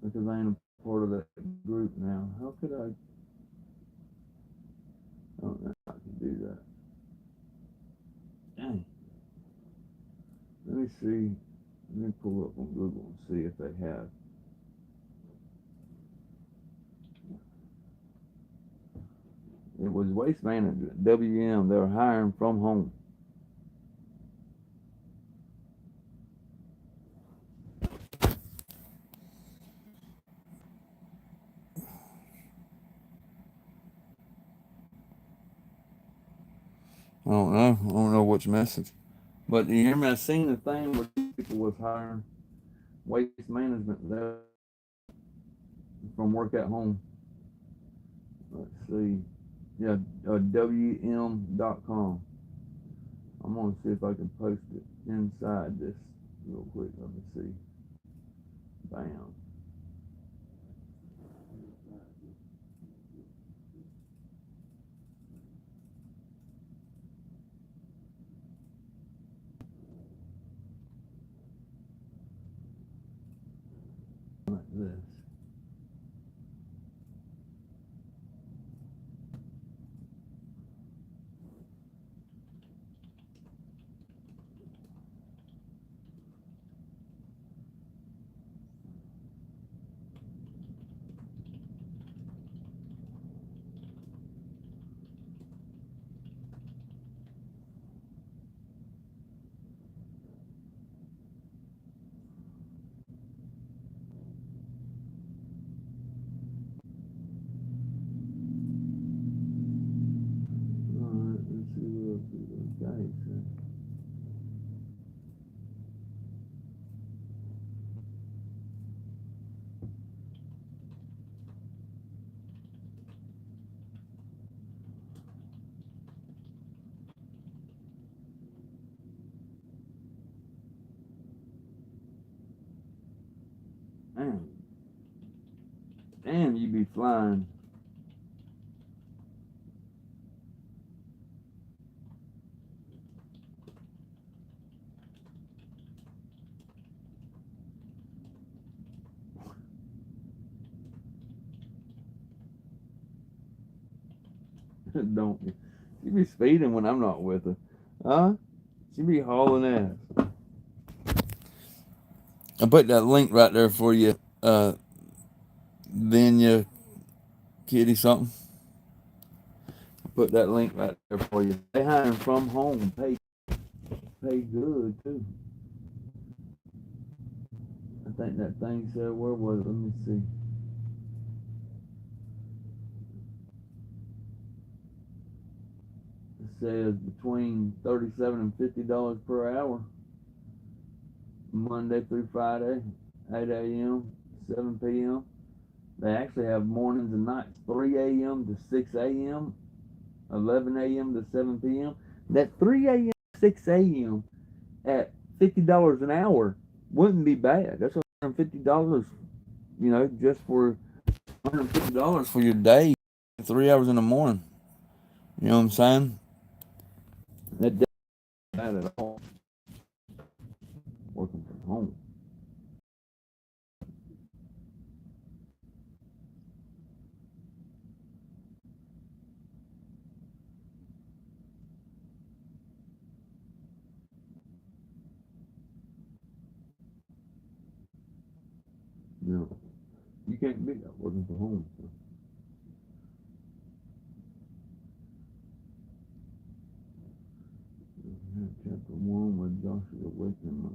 Because I ain't a part of that group now. How could I don't know how I can do that. Dang. Let me see. Let me pull up on Google and see if they have. It was Waste Management, WM. They were hiring from home. I don't know. I don't know which message. But you hear me? I seen the thing where people was hiring Waste Management there from work at home. Let's see. Yeah, WM.com. I'm gonna see if I can post it inside this real quick. Let me see. Bam. Like this. Damn. Damn, you be flying. Don't you? She be speeding when I'm not with her. Huh? She be hauling ass. I put that link right there for you. Then you kitty something. I put that link right there for you. They hiring from home. Pay good too. I think that thing said, where was it? Let me see. It says between $37 and $50 per hour, Monday through Friday, 8 a.m. 7 p.m. They actually have mornings and nights, 3 a.m. to 6 a.m., 11 a.m. to 7 p.m. That 3 a.m. 6 a.m. at $50 an hour wouldn't be bad. That's $150, just for $150 for your day, 3 hours in the morning. You know what I'm saying? That doesn't bad at all. Working from home. You can't beat that working from home. So. Chapter 1 with Joshua Wickman.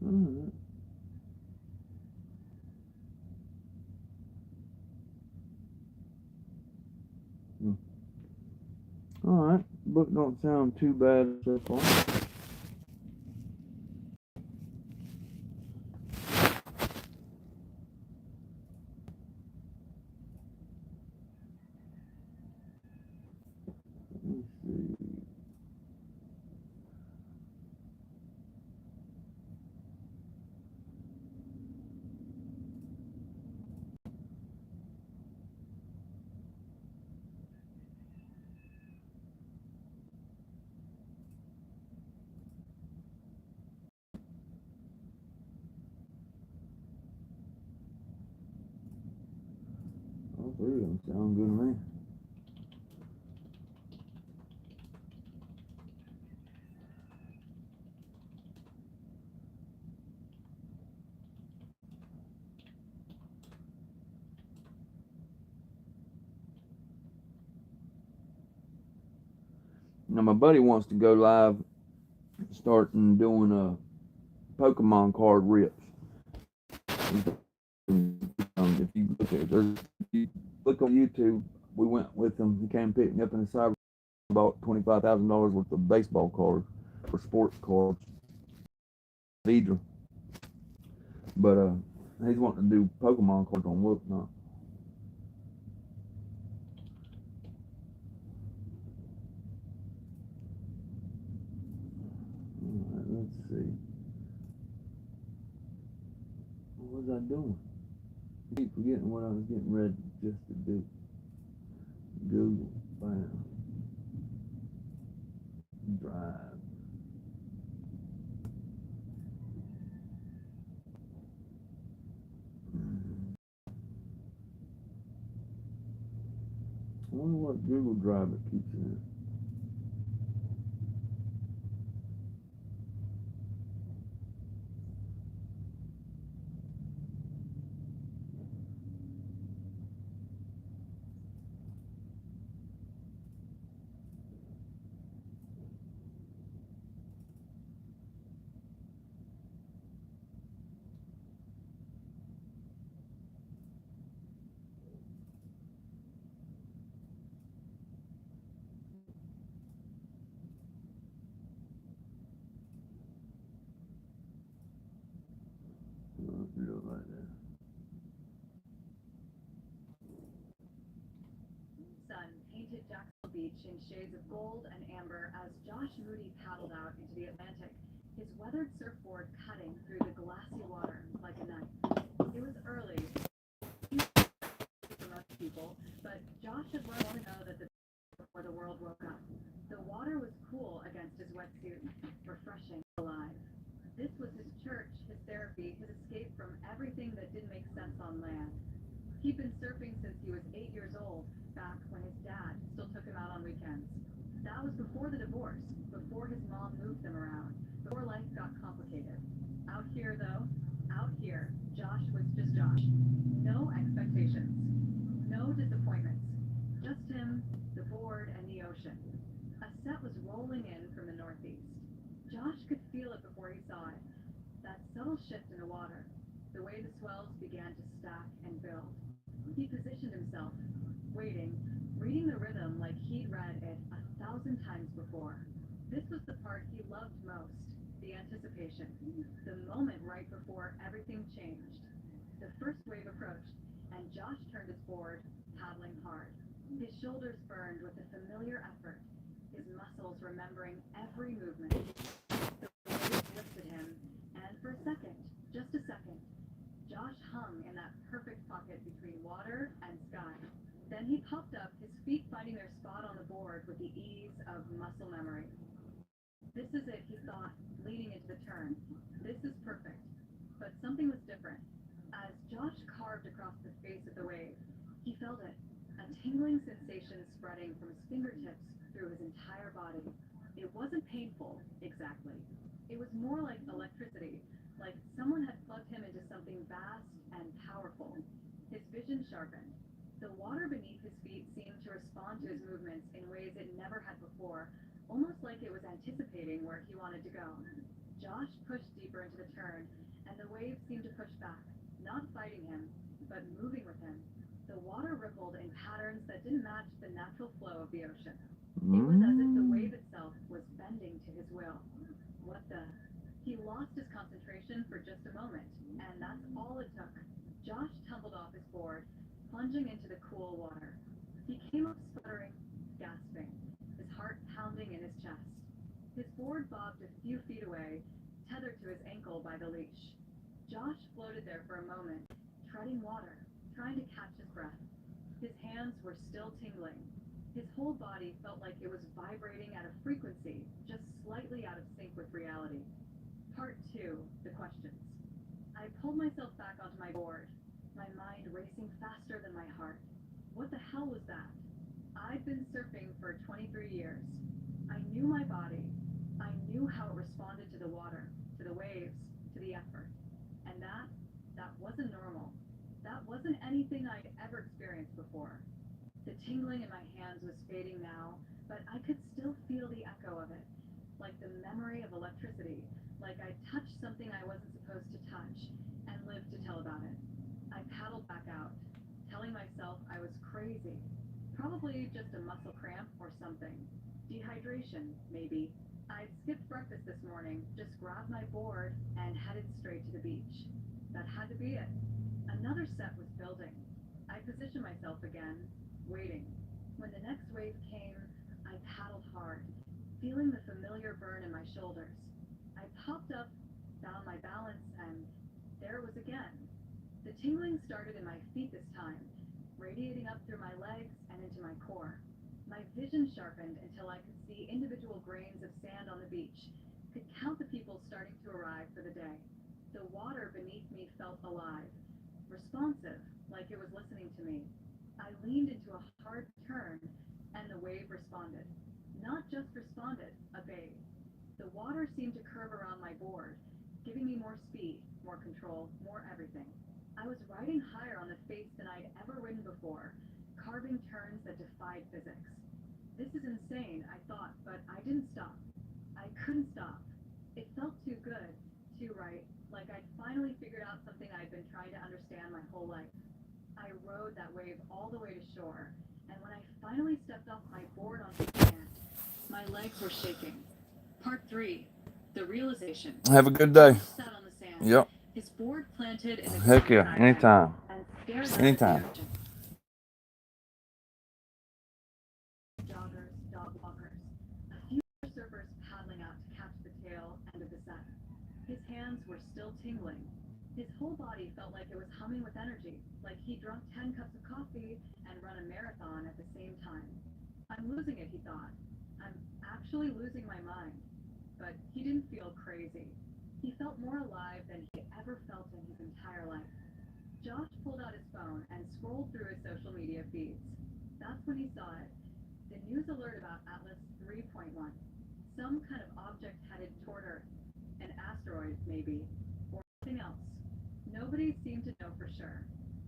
Alright. Alright. Book don't sound too bad so far. Let me see. All three of them sound good to me. Now my buddy wants to go live, starting doing Pokemon card rips. If you look at it, if you look on YouTube, we went with him. He came pick me up in the cyber, bought $25,000 worth of baseball cards for sports cards. Vidra. But he's wanting to do Pokemon cards on Whatnot. Alright, let's see. What was I doing? I keep forgetting what I was getting ready just to do. Google, bam. Drive. I wonder what Google Drive it keeps in. sun painted Jacksonville Beach in shades of gold and amber as Josh Moody paddled out into the Atlantic, his weathered surfboard cutting through the glassy water like a knife. It was early for most people, but Josh had learned to know that before the world woke up. The water was cool against his wetsuit, refreshing, alive. This was his church, his therapy, his escape from everything that didn't make sense on land. He'd been surfing since he was 8 years old, back when his dad still took him out on weekends. That was before the divorce, before his mom moved them around, before life got complicated. Out here, though, Josh was just Josh. No expectations, no disappointments. Just him, the board, and the ocean. A set was rolling in from the northeast. Josh could feel it before he saw it. That subtle shift in the water, the way the swells began to stack and build. He positioned himself, waiting, reading the rhythm like he'd read it 1,000 times before. This was the part he loved most, the anticipation, the moment right before everything changed. The first wave approached, and Josh turned his board, paddling hard. His shoulders burned with a familiar effort, his muscles remembering every movement. The wave lifted him, and for a second, just a second, Josh hung in that perfect pocket between water and sky. Then he popped up, his feet finding their spot on the board with the ease of muscle memory. This is it, he thought, leaning into the turn. This is perfect. But something was different. As Josh carved across the face of the wave, he felt it, a tingling sensation spreading from his fingertips through his entire body. It wasn't painful, exactly. It was more like electricity, like someone had plugged him into something vast and powerful. His vision sharpened. The water beneath his feet seemed to respond to his movements in ways it never had before, almost like it was anticipating where he wanted to go. Josh pushed deeper into the turn, and the waves seemed to push back, not fighting him, but moving with him. The water rippled in patterns that didn't match the natural flow of the ocean. It was as if the wave itself was bending to his will. What the? He lost his concentration for just a moment, and that's all it took. Josh tumbled off his board, plunging into the cool water. He came up sputtering, gasping, his heart pounding in his chest. His board bobbed a few feet away, tethered to his ankle by the leash. Josh floated there for a moment, treading water, trying to catch his breath. His hands were still tingling. His whole body felt like it was vibrating at a frequency just slightly out of sync with reality. Part 2, the questions. I pulled myself back onto my board, my mind racing faster than my heart. What the hell was that? I'd been surfing for 23 years. I knew my body. I knew how it responded to the water, to the waves, to the effort. And that wasn't normal. That wasn't anything I'd ever experienced before. The tingling in my hands was fading now, but I could still feel the echo of it, like the memory of electricity, like I'd touched something I wasn't supposed to touch, and lived to tell about it. I paddled back out, telling myself I was crazy. Probably just a muscle cramp or something. Dehydration, maybe. I'd skipped breakfast this morning, just grabbed my board, and headed straight to the beach. That had to be it. Another set was building. I positioned myself again, waiting. When the next wave came, I paddled hard, feeling the familiar burn in my shoulders. I popped up, found my balance, and there it was again. The tingling started in my feet this time, radiating up through my legs and into my core. My vision sharpened until I could see individual grains of sand on the beach, could count the people starting to arrive for the day. The water beneath me felt alive, responsive, like it was listening to me. I leaned into a hard turn, and the wave responded. Not just responded, obeyed. The water seemed to curve around my board, giving me more speed, more control, more everything. I was riding higher on the face than I'd ever ridden before, carving turns that defied physics. This is insane, I thought, but I didn't stop. I couldn't stop. It felt too good, too right, like I'd finally figured out something I'd been trying to understand my whole life. I rode that wave all the way to shore, and when I finally stepped off my board onto the sand, my legs were shaking. Part 3, the realization. Have a good day. Sat on the sand. Yep. His board planted in the Heck yeah. Anytime. and stared up at the Anytime. ocean. joggers, dog walkers. A few surfers paddling out to catch the tail end of the set. His hands were still tingling. His whole body felt like it was humming with energy, like he drunk 10 cups of coffee and run a marathon at the same time. I'm losing it, he thought. I'm actually losing my mind. But he didn't feel crazy. He felt more alive than he ever felt in his entire life. Josh pulled out his phone and scrolled through his social media feeds. That's when he saw it. The news alert about Atlas 3.1. Some kind of object headed toward Earth. An asteroid, maybe. Or something else. Nobody seemed to know for sure.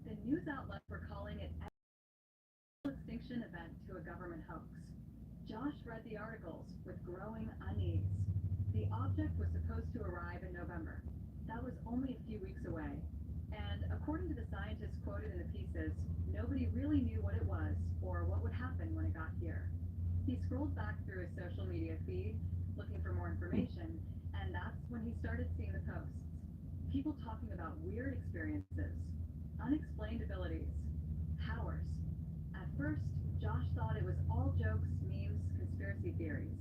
The news outlets were calling it an extinction event to a government hoax. Josh read the articles with growing unease. The object was supposed to arrive in November. That was only a few weeks away. And according to the scientists quoted in the pieces, nobody really knew what it was or what would happen when it got here. He scrolled back through his social media feed, looking for more information, and that's when he started seeing the posts. People talking about weird experiences, unexplained abilities, powers. At first, Josh thought it was all jokes, memes, conspiracy theories.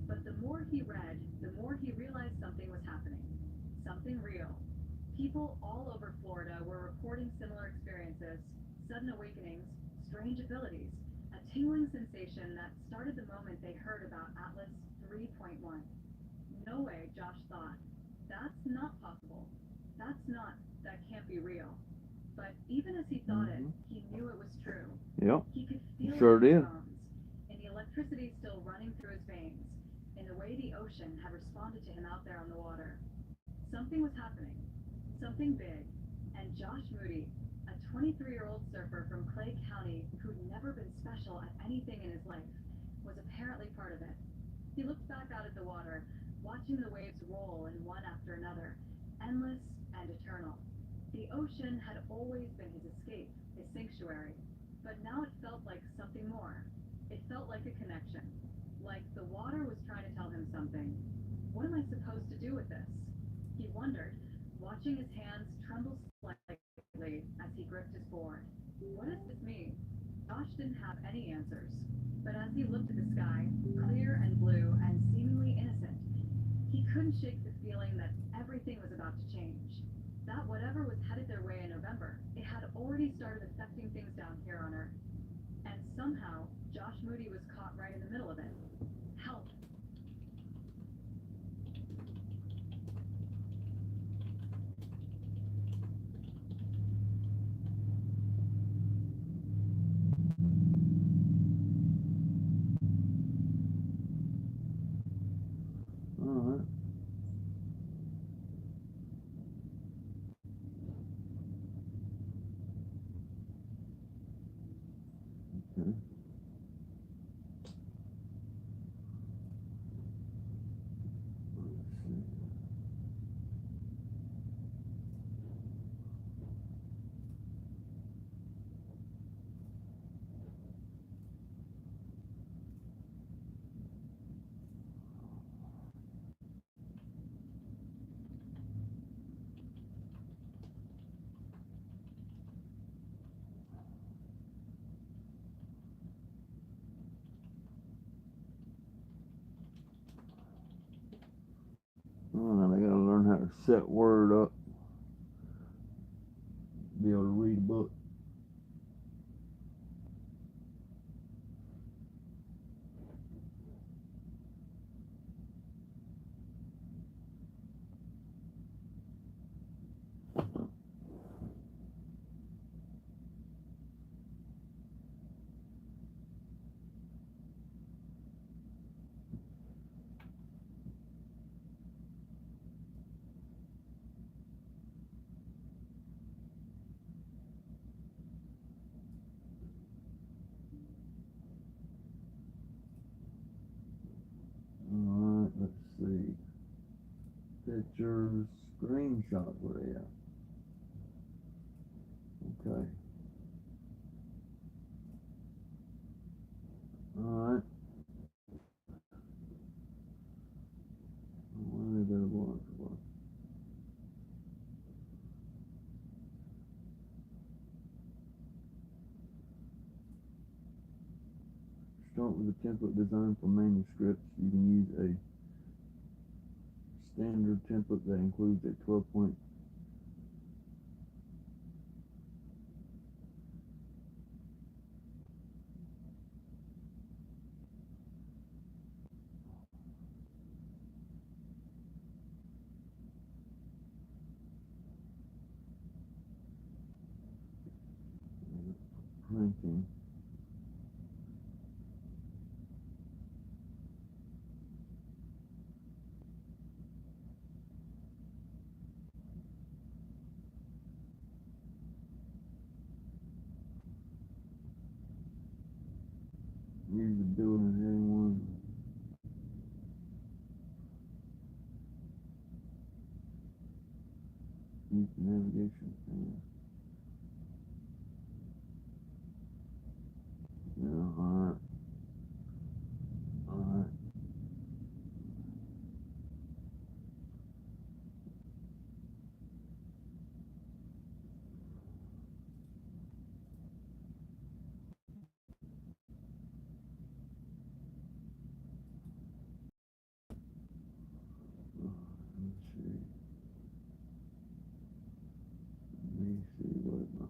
But the more he read, the more he realized something was happening. Something real. People all over Florida were reporting similar experiences, sudden awakenings, strange abilities, a tingling sensation that started the moment they heard about Atlas 3.1. No way, Josh thought. That's not possible. That can't be real. But even as he thought it, he knew it was true. Yep. He could feel Sure it in did. his bones, in the electricity still running through his veins, in the way the ocean had responded to him out there on the water. Something was happening. Something big. And Josh Moody, a 23-year-old surfer from Clay County who'd never been special at anything in his life, was apparently part of it. He looked back out at the water, watching the waves roll in one after another, endless and eternal. The ocean had always been his escape, his sanctuary, but now it felt like something more. It felt like a connection, like the water was trying to tell him something. What am I supposed to do with this? He wondered, watching his hands tremble slightly as he gripped his board. What does this mean? Josh didn't have any answers, but as he looked at the sky, clear and blue and seemingly innocent, he couldn't shake the feeling that everything was about to change. That whatever was headed their way in November, it had already started affecting things down here on Earth. And somehow, Josh Moody was caught right in the middle of it. Help. All right. Okay. Let's see. All right, I gotta learn how to set Word up, be able to read a book. Start with a template design for manuscripts. You can use a standard template that includes a 12-point printing. Use the building heading one. Use the navigation pane. Yeah, alright. Alright. Let me see what my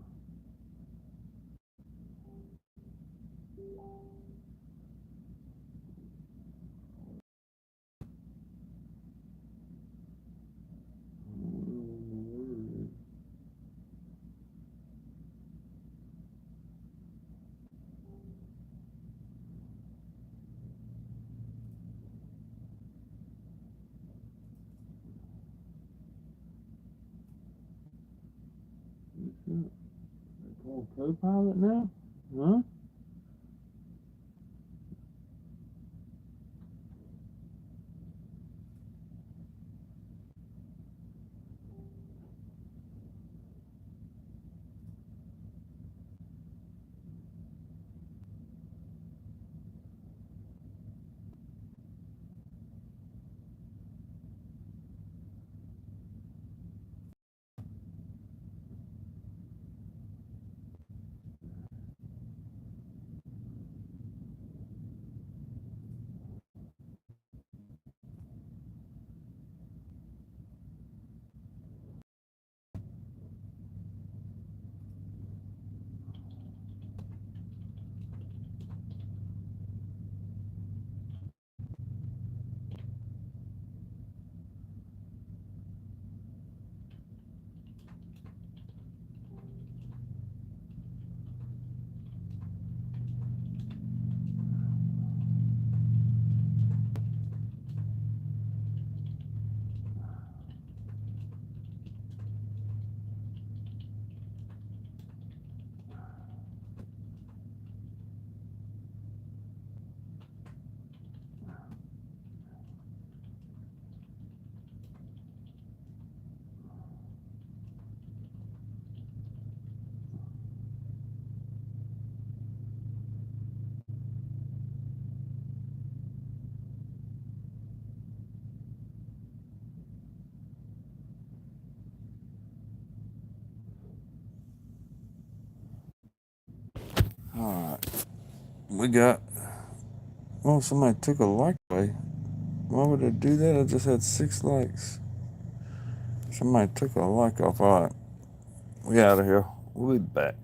call Copilot now? Huh? Alright. We got. Oh, somebody took a like away. Why would I do that? I just had 6 likes. Somebody took a like off. Alright. We out of here. We'll be back.